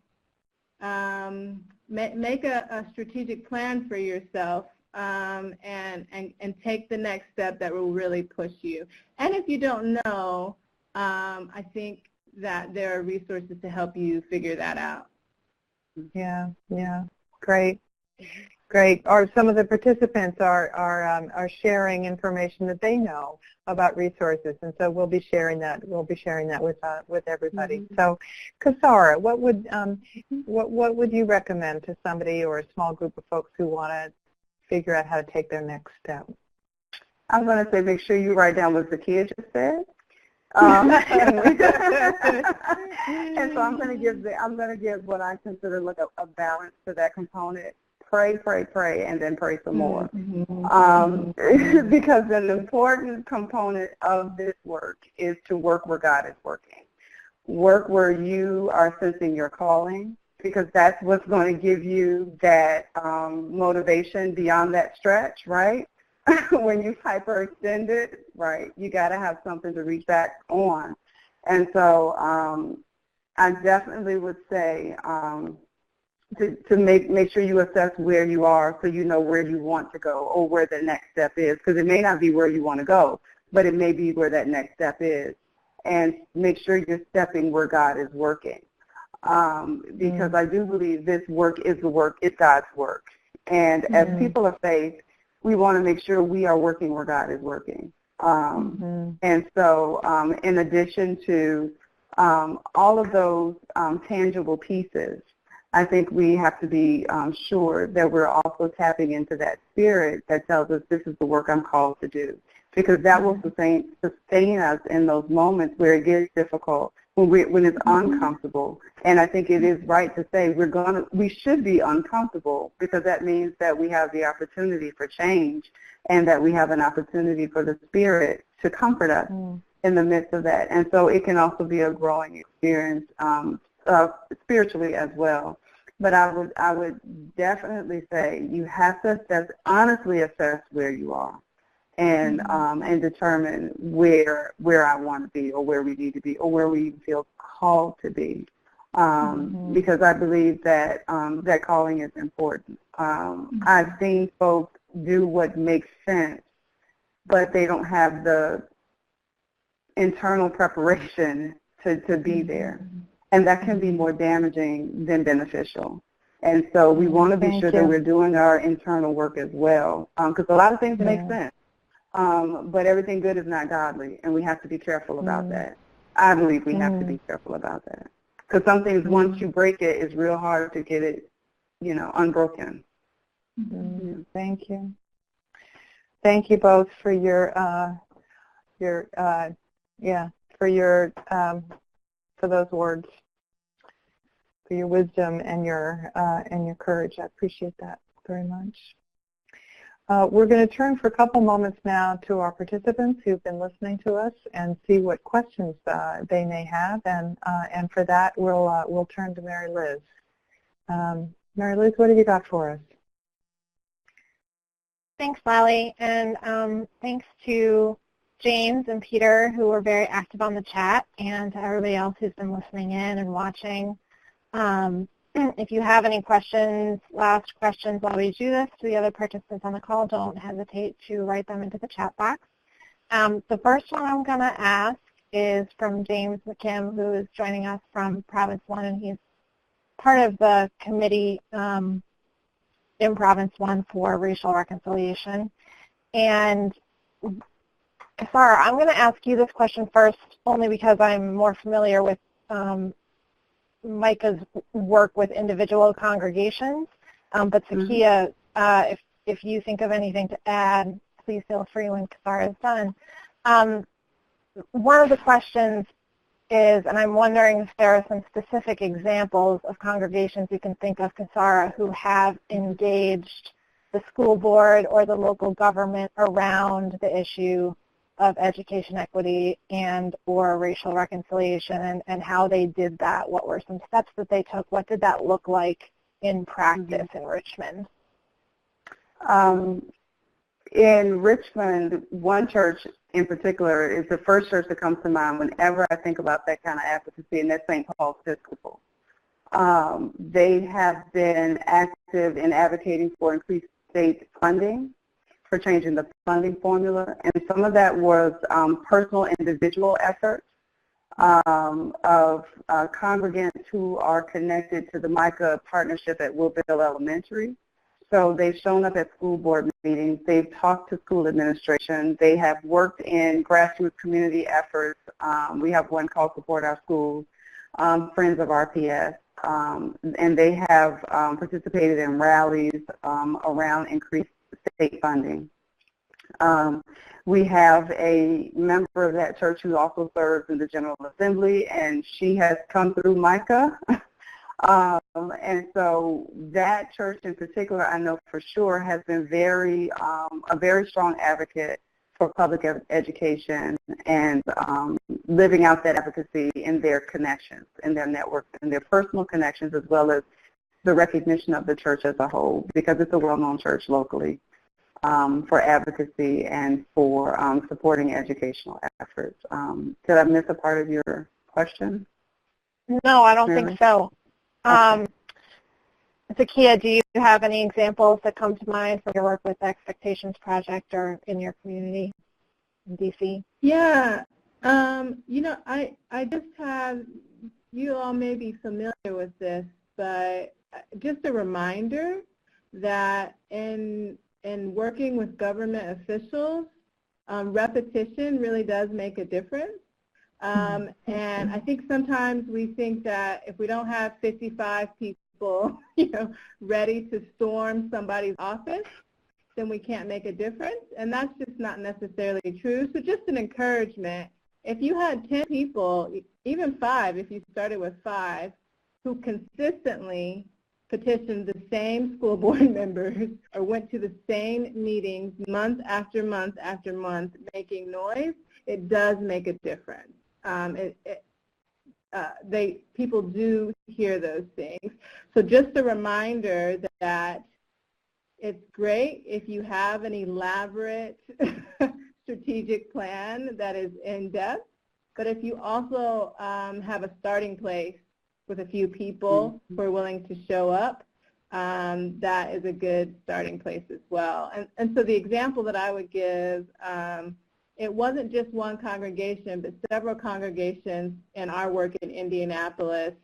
make a strategic plan for yourself and take the next step that will really push you. And if you don't know, I think that there are resources to help you figure that out. Yeah, great. Great. Or some of the participants are sharing information that they know about resources, and so we'll be sharing that. We'll be sharing that with everybody. So, Kasara, what would you recommend to somebody or a small group of folks who want to figure out how to take their next step? I'm going to say make sure you write down what Zakia just said. And so I'm going to give what I consider like a balance to that component. Pray, and then pray some more. Because an important component of this work is to work where God is working. Work where you are sensing your calling, because that's what's going to give you that motivation beyond that stretch, right? When you hyperextend it, right, you got to have something to reach back on. And so I definitely would say to make sure you assess where you are so you know where you want to go or where the next step is, because it may not be where you want to go, but it may be where that next step is. And make sure you're stepping where God is working. Because I do believe this work is the work, it's God's work. And as people of faith, we want to make sure we are working where God is working. And so in addition to all of those tangible pieces, I think we have to be sure that we're also tapping into that spirit that tells us this is the work I'm called to do, because that will sustain us in those moments where it gets difficult, when it's uncomfortable. And I think it is right to say we should be uncomfortable, because that means that we have the opportunity for change and that we have an opportunity for the Spirit to comfort us in the midst of that. And so it can also be a growing experience spiritually as well. But I would definitely say you have to honestly assess where you are. And determine where I want to be, or where we need to be, or where we feel called to be, because I believe that that calling is important. I've seen folks do what makes sense, but they don't have the internal preparation to be there, and that can be more damaging than beneficial. And so we want to be sure that we're doing our internal work as well, because a lot of things make sense. But everything good is not godly, and we have to be careful about that. I believe we have to be careful about that, because some things, once you break it, it's real hard to get it, unbroken. Thank you. Thank you both for for those words, for your wisdom and your courage. I appreciate that very much. We're going to turn for a couple moments now to our participants who've been listening to us and see what questions they may have, and for that we'll turn to Mary Liz. Mary Liz, what have you got for us? Thanks, Lally, and thanks to James and Peter, who were very active on the chat, and to everybody else who's been listening in and watching. If you have any last questions while we do this, to the other participants on the call, don't hesitate to write them into the chat box. The first one I'm going to ask is from James McKim, who is joining us from Province 1, and he's part of the committee in Province 1 for racial reconciliation. And Sarah, I'm going to ask you this question first, only because I'm more familiar with Micah's work with individual congregations, but Sakia, if you think of anything to add, please feel free when Kasara is done. One of the questions is, and I'm wondering if there are some specific examples of congregations you can think of, Kasara, who have engaged the school board or the local government around the issue of education equity and or racial reconciliation, and how they did that. What were some steps that they took? What did that look like in practice in Richmond? In Richmond, one church in particular is the first church that comes to mind whenever I think about that kind of advocacy, and that's St. Paul's Episcopal. They have been active in advocating for increased state funding, for changing the funding formula, and some of that was personal individual efforts of congregants who are connected to the Micah partnership at Woodville Elementary. So they've shown up at school board meetings, they've talked to school administration, they have worked in grassroots community efforts. We have one called Support Our Schools, Friends of RPS, and they have participated in rallies around increased state funding. We have a member of that church who also serves in the General Assembly, and she has come through Micah. And so that church in particular, I know for sure, has been a very strong advocate for public education and living out that advocacy in their connections, in their networks, in their personal connections, as well as the recognition of the church as a whole, because it's a well-known church locally for advocacy and for supporting educational efforts. Did I miss a part of your question? No, I don't think so. Okay. Zakia, do you have any examples that come to mind from your work with the Expectations Project or in your community in DC? Yeah, you know, I just have, you all may be familiar with this, but just a reminder that in working with government officials, repetition really does make a difference. And I think sometimes we think that if we don't have 55 people, you know, ready to storm somebody's office, then we can't make a difference. And that's just not necessarily true. So just an encouragement, if you had 10 people, even 5, if you started with 5, who consistently petitioned the same school board members or went to the same meetings month after month after month making noise, it does make a difference. People do hear those things. So just a reminder that it's great if you have an elaborate strategic plan that is in-depth, but if you also have a starting place with a few people who are willing to show up, that is a good starting place as well. And so the example that I would give, it wasn't just one congregation, but several congregations in our work in Indianapolis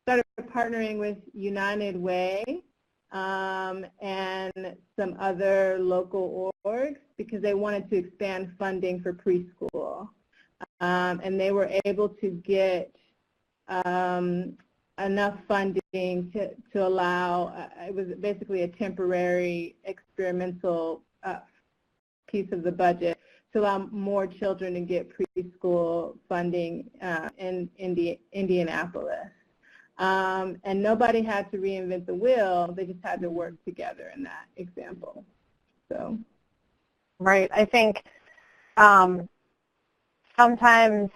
started partnering with United Way and some other local orgs because they wanted to expand funding for preschool. And they were able to get enough funding to allow, it was basically a temporary experimental piece of the budget to allow more children to get preschool funding in Indianapolis. And nobody had to reinvent the wheel, they just had to work together in that example. So, right, I think sometimes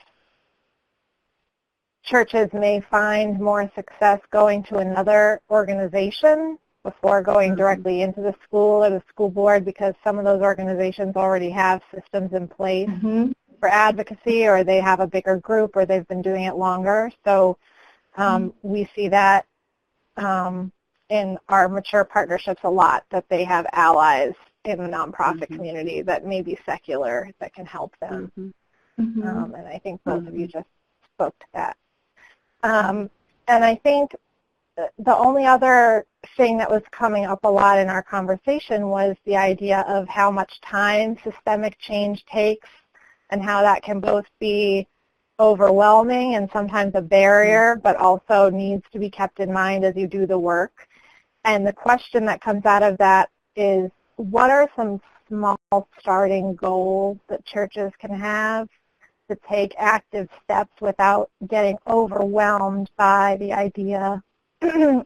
churches may find more success going to another organization before going directly into the school or the school board because some of those organizations already have systems in place for advocacy, or they have a bigger group, or they've been doing it longer. So we see that in our mature partnerships a lot, that they have allies in the nonprofit community that may be secular that can help them. And I think both of you just spoke to that. And I think the only other thing that was coming up a lot in our conversation was the idea of how much time systemic change takes and how that can both be overwhelming and sometimes a barrier, but also needs to be kept in mind as you do the work. And the question that comes out of that is, what are some small starting goals that churches can have to take active steps without getting overwhelmed by the idea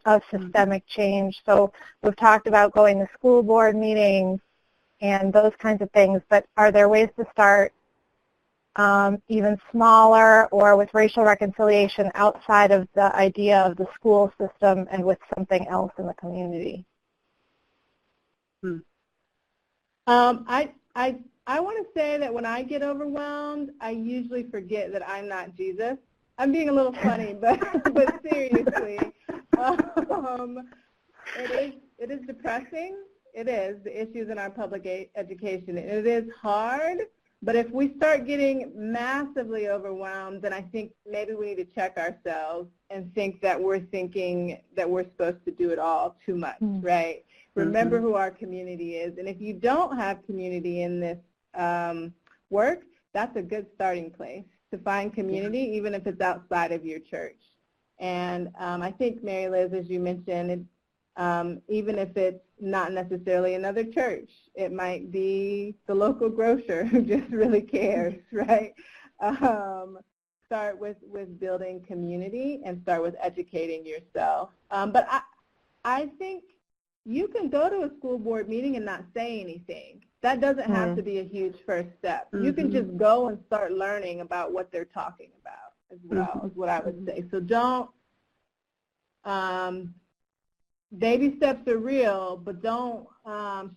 of systemic change? So we've talked about going to school board meetings and those kinds of things, but are there ways to start even smaller or with racial reconciliation outside of the idea of the school system and with something else in the community? I want to say that when I get overwhelmed, I usually forget that I'm not Jesus. I'm being a little funny, but seriously, it is depressing. It is, the issues in our public education. It is hard, but if we start getting massively overwhelmed, then I think maybe we need to check ourselves and think that we're thinking that we're supposed to do it all too much, right? Remember who our community is, and if you don't have community in this work, that's a good starting place to find community, even if it's outside of your church. And I think, Mary Liz, as you mentioned, even if it's not necessarily another church, it might be the local grocer who just really cares, right? Start with building community and start with educating yourself. But I think you can go to a school board meeting and not say anything. That doesn't have to be a huge first step. You can just go and start learning about what they're talking about as well, is what I would say. So don't, baby steps are real, but don't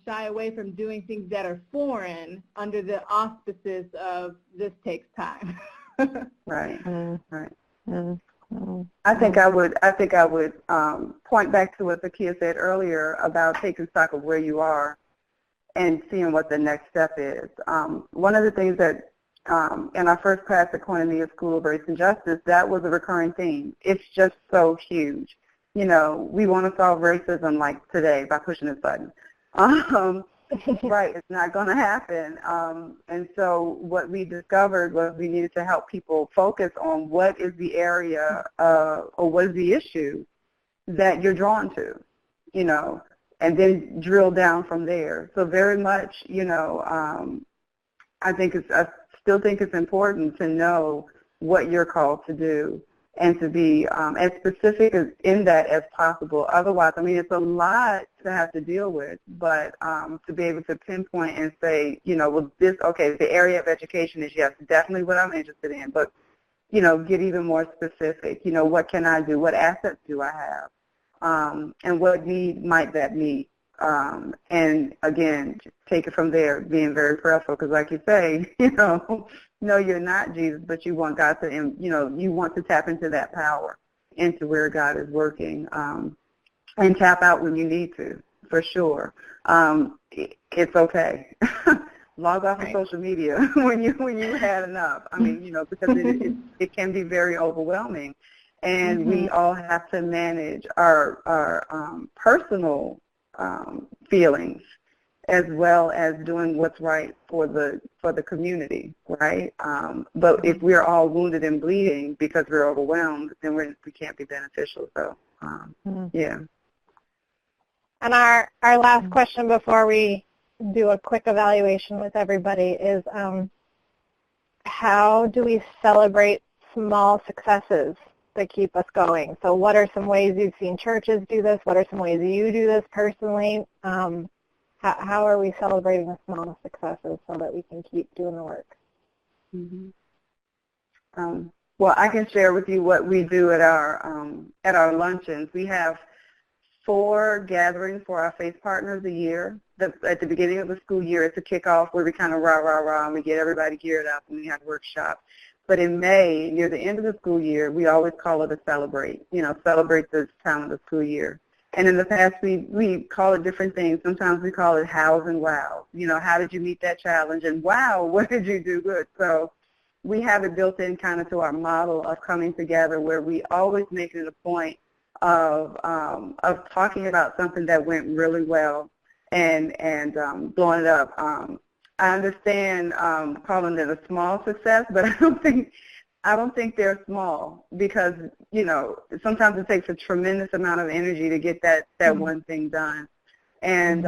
shy away from doing things that are foreign under the auspices of this takes time. Right. Right. I think I would point back to what the kid said earlier about taking stock of where you are and seeing what the next step is. One of the things that in our first class at Koinonia School of Race and Justice, that was a recurring theme. It's just so huge. You know, we want to solve racism like today by pushing this button. Right, it's not going to happen. And so what we discovered was we needed to help people focus on what is the area or what is the issue that you're drawn to, you know, and then drill down from there. So very much, you know, I still think it's important to know what you're called to do and to be as specific in that as possible. Otherwise, I mean, it's a lot to have to deal with, but to be able to pinpoint and say, you know, well, the area of education is, yes, definitely what I'm interested in, but, you know, get even more specific. You know, what can I do? What assets do I have? And what need might that meet? And, again, take it from there, being very prayerful, because like you say, you know, no, you're not Jesus, but you want God to, you know, you want to tap into that power, into where God is working, and tap out when you need to, for sure. It's okay. Log off of social media when you had enough. I mean, you know, because it can be very overwhelming, and we all have to manage our personal feelings, as well as doing what's right for the community, right? But if we're all wounded and bleeding because we're overwhelmed, then we can't be beneficial. So, yeah. And our last question before we do a quick evaluation with everybody is, how do we celebrate small successes that keep us going? So what are some ways you've seen churches do this? What are some ways you do this personally? How are we celebrating the small successes so that we can keep doing the work? Well, I can share with you what we do at our luncheons. We have 4 gatherings for our faith partners a year. At the beginning of the school year, it's a kickoff where we kind of rah, and we get everybody geared up and we have workshops. But in May, near the end of the school year, we always call it a celebrate, you know, celebrate the time of the school year. And in the past, we call it different things. Sometimes we call it hows and wows. You know, how did you meet that challenge? And wow, what did you do good? So we have it built in kind of to our model of coming together, where we always make it a point of talking about something that went really well and blowing it up. I understand calling it a small success, but I don't think they're small, because, you know, sometimes it takes a tremendous amount of energy to get that one thing done. And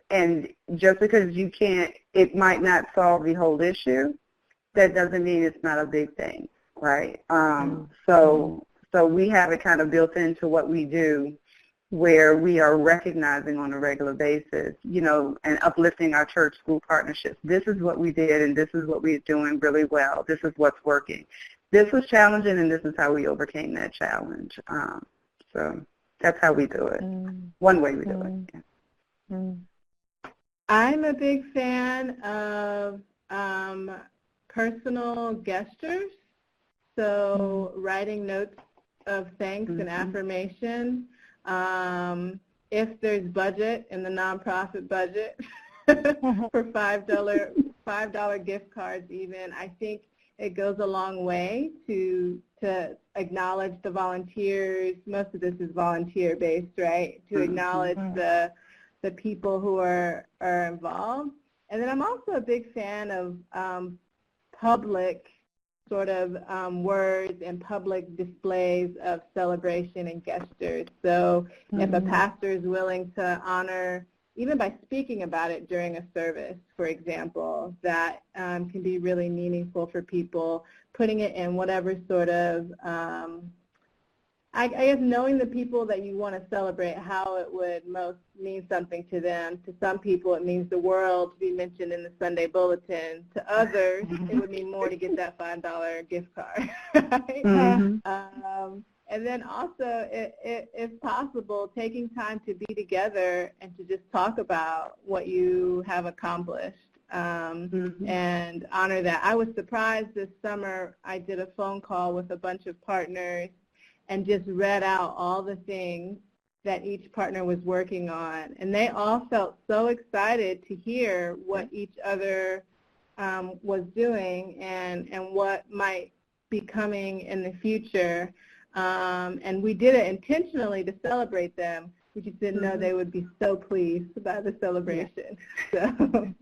and just because it might not solve the whole issue, that doesn't mean it's not a big thing, right? So we have it kind of built into what we do, where we are recognizing on a regular basis, you know, and uplifting our church-school partnerships. This is what we did, and this is what we're doing really well. This is what's working. This was challenging, and this is how we overcame that challenge. So that's how we do it. One way we do it. Yeah. I'm a big fan of personal gestures, so writing notes of thanks and affirmation. If there's budget in the nonprofit budget for $5 gift cards even, I think it goes a long way to acknowledge the volunteers. Most of this is volunteer-based, right? To acknowledge the people who are involved. And then I'm also a big fan of public sort of words and public displays of celebration and gestures. So if a pastor is willing to honor, even by speaking about it during a service, for example, that can be really meaningful for people, putting it in whatever sort of I guess knowing the people that you want to celebrate, how it would most mean something to them. To some people, it means the world to be mentioned in the Sunday bulletin. To others, it would mean more to get that $5 gift card. Right? Mm-hmm. And then also, if possible, taking time to be together and to just talk about what you have accomplished. And honor that. I was surprised this summer. I did a phone call with a bunch of partners and just read out all the things that each partner was working on. And they all felt so excited to hear what each other was doing and what might be coming in the future. And we did it intentionally to celebrate them. We just didn't know they would be so pleased by the celebration. So.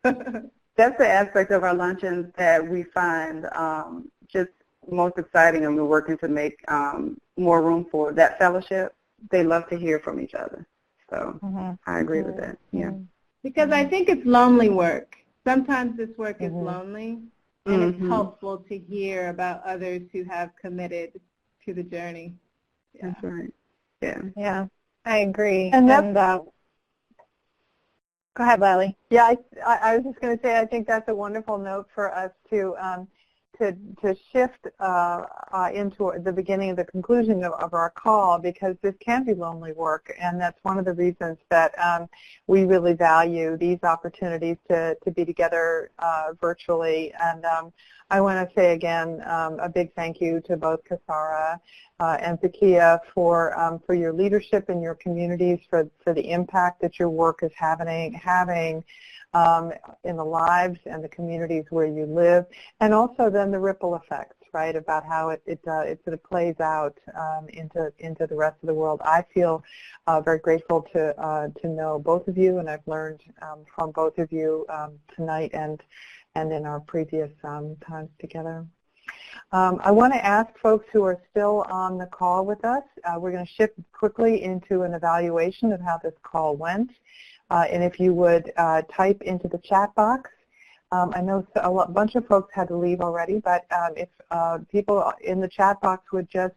That's the aspect of our luncheons that we find just most exciting, and we're working to make more room for that fellowship. They love to hear from each other. So I agree with that. Yeah. Because I think it's lonely work. Sometimes this work is lonely, and it's helpful to hear about others who have committed to the journey. Yeah. That's right. Yeah. Yeah, I agree. And go ahead, Lally. Yeah, I was just going to say I think that's a wonderful note for us to shift into the beginning of the conclusion of our call, because this can be lonely work, and that's one of the reasons that we really value these opportunities to be together virtually. And I want to say again a big thank you to both Kasara and Zakia for your leadership in your communities, for the impact that your work is having in the lives and the communities where you live, and also then the ripple effects, right, about how it sort of plays out into the rest of the world. I feel very grateful to know both of you, and I've learned from both of you tonight and in our previous times together. I want to ask folks who are still on the call with us, we're going to shift quickly into an evaluation of how this call went. And if you would type into the chat box. I know a bunch of folks had to leave already, but if people in the chat box would just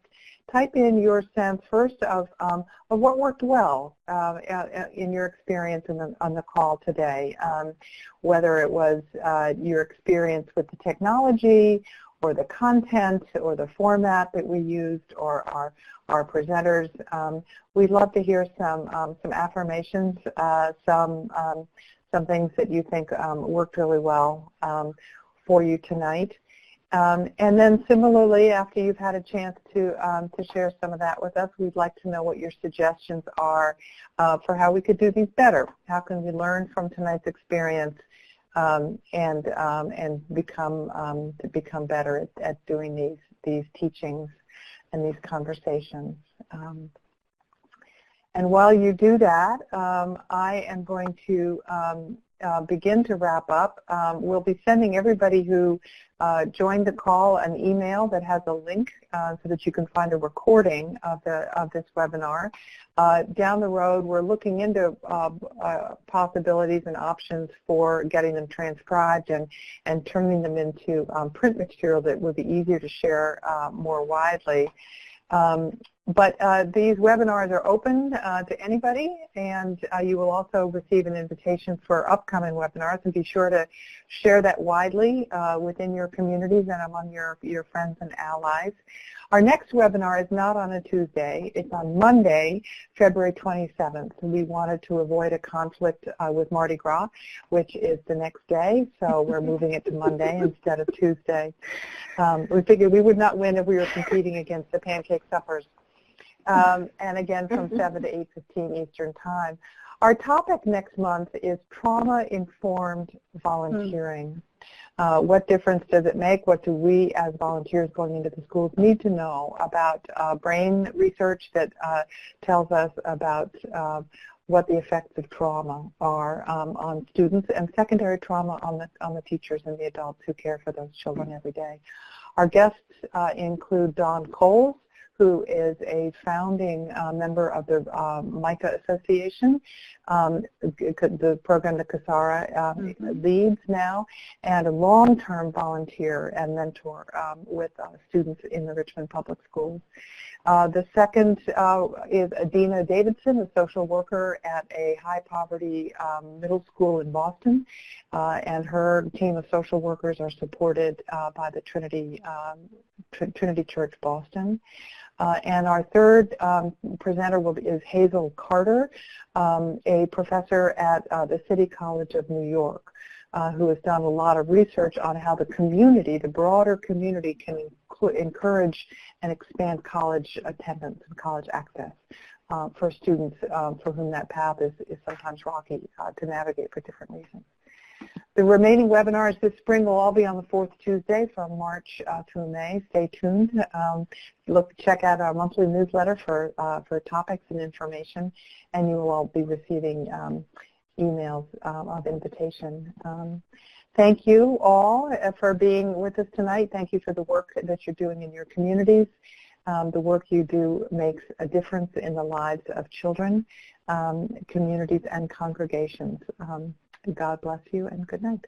type in your sense first of what worked well in your experience on the call today, whether it was your experience with the technology or the content or the format that we used or our presenters. We'd love to hear some affirmations, some things that you think worked really well for you tonight. And then similarly, after you've had a chance to share some of that with us, we'd like to know what your suggestions are for how we could do these better. How can we learn from tonight's experience and become better at doing these teachings and these conversations. And while you do that, I am going to begin to wrap up. We'll be sending everybody who joined the call an email that has a link so that you can find a recording of this webinar. Down the road, we're looking into possibilities and options for getting them transcribed and turning them into print material that would be easier to share more widely. But these webinars are open to anybody, and you will also receive an invitation for upcoming webinars, and be sure to share that widely within your communities and among your friends and allies. Our next webinar is not on a Tuesday. It's on Monday, February 27th. We wanted to avoid a conflict with Mardi Gras, which is the next day, so we're moving it to Monday instead of Tuesday. We figured we would not win if we were competing against the pancake suppers. And again, from 7 to 8:15 Eastern Time. Our topic next month is trauma-informed volunteering. What difference does it make? What do we as volunteers going into the schools need to know about brain research that tells us about what the effects of trauma are on students, and secondary trauma on the teachers and the adults who care for those children every day. Our guests include Dawn Coles, who is a founding member of the MICA Association, the program that Kasara leads now, and a long-term volunteer and mentor with students in the Richmond Public Schools. The second is Adina Davidson, a social worker at a high-poverty middle school in Boston, and her team of social workers are supported by the Trinity Church Boston. And our third presenter is Hazel Carter, a professor at the City College of New York, who has done a lot of research on how the community, the broader community, can encourage and expand college attendance and college access for students for whom that path is sometimes rocky to navigate for different reasons. The remaining webinars this spring will all be on the fourth Tuesday from March through May. Stay tuned. Check out our monthly newsletter for topics and information, and you will all be receiving emails of invitation. Thank you all for being with us tonight. Thank you for the work that you're doing in your communities. The work you do makes a difference in the lives of children, communities, and congregations. God bless you, and good night.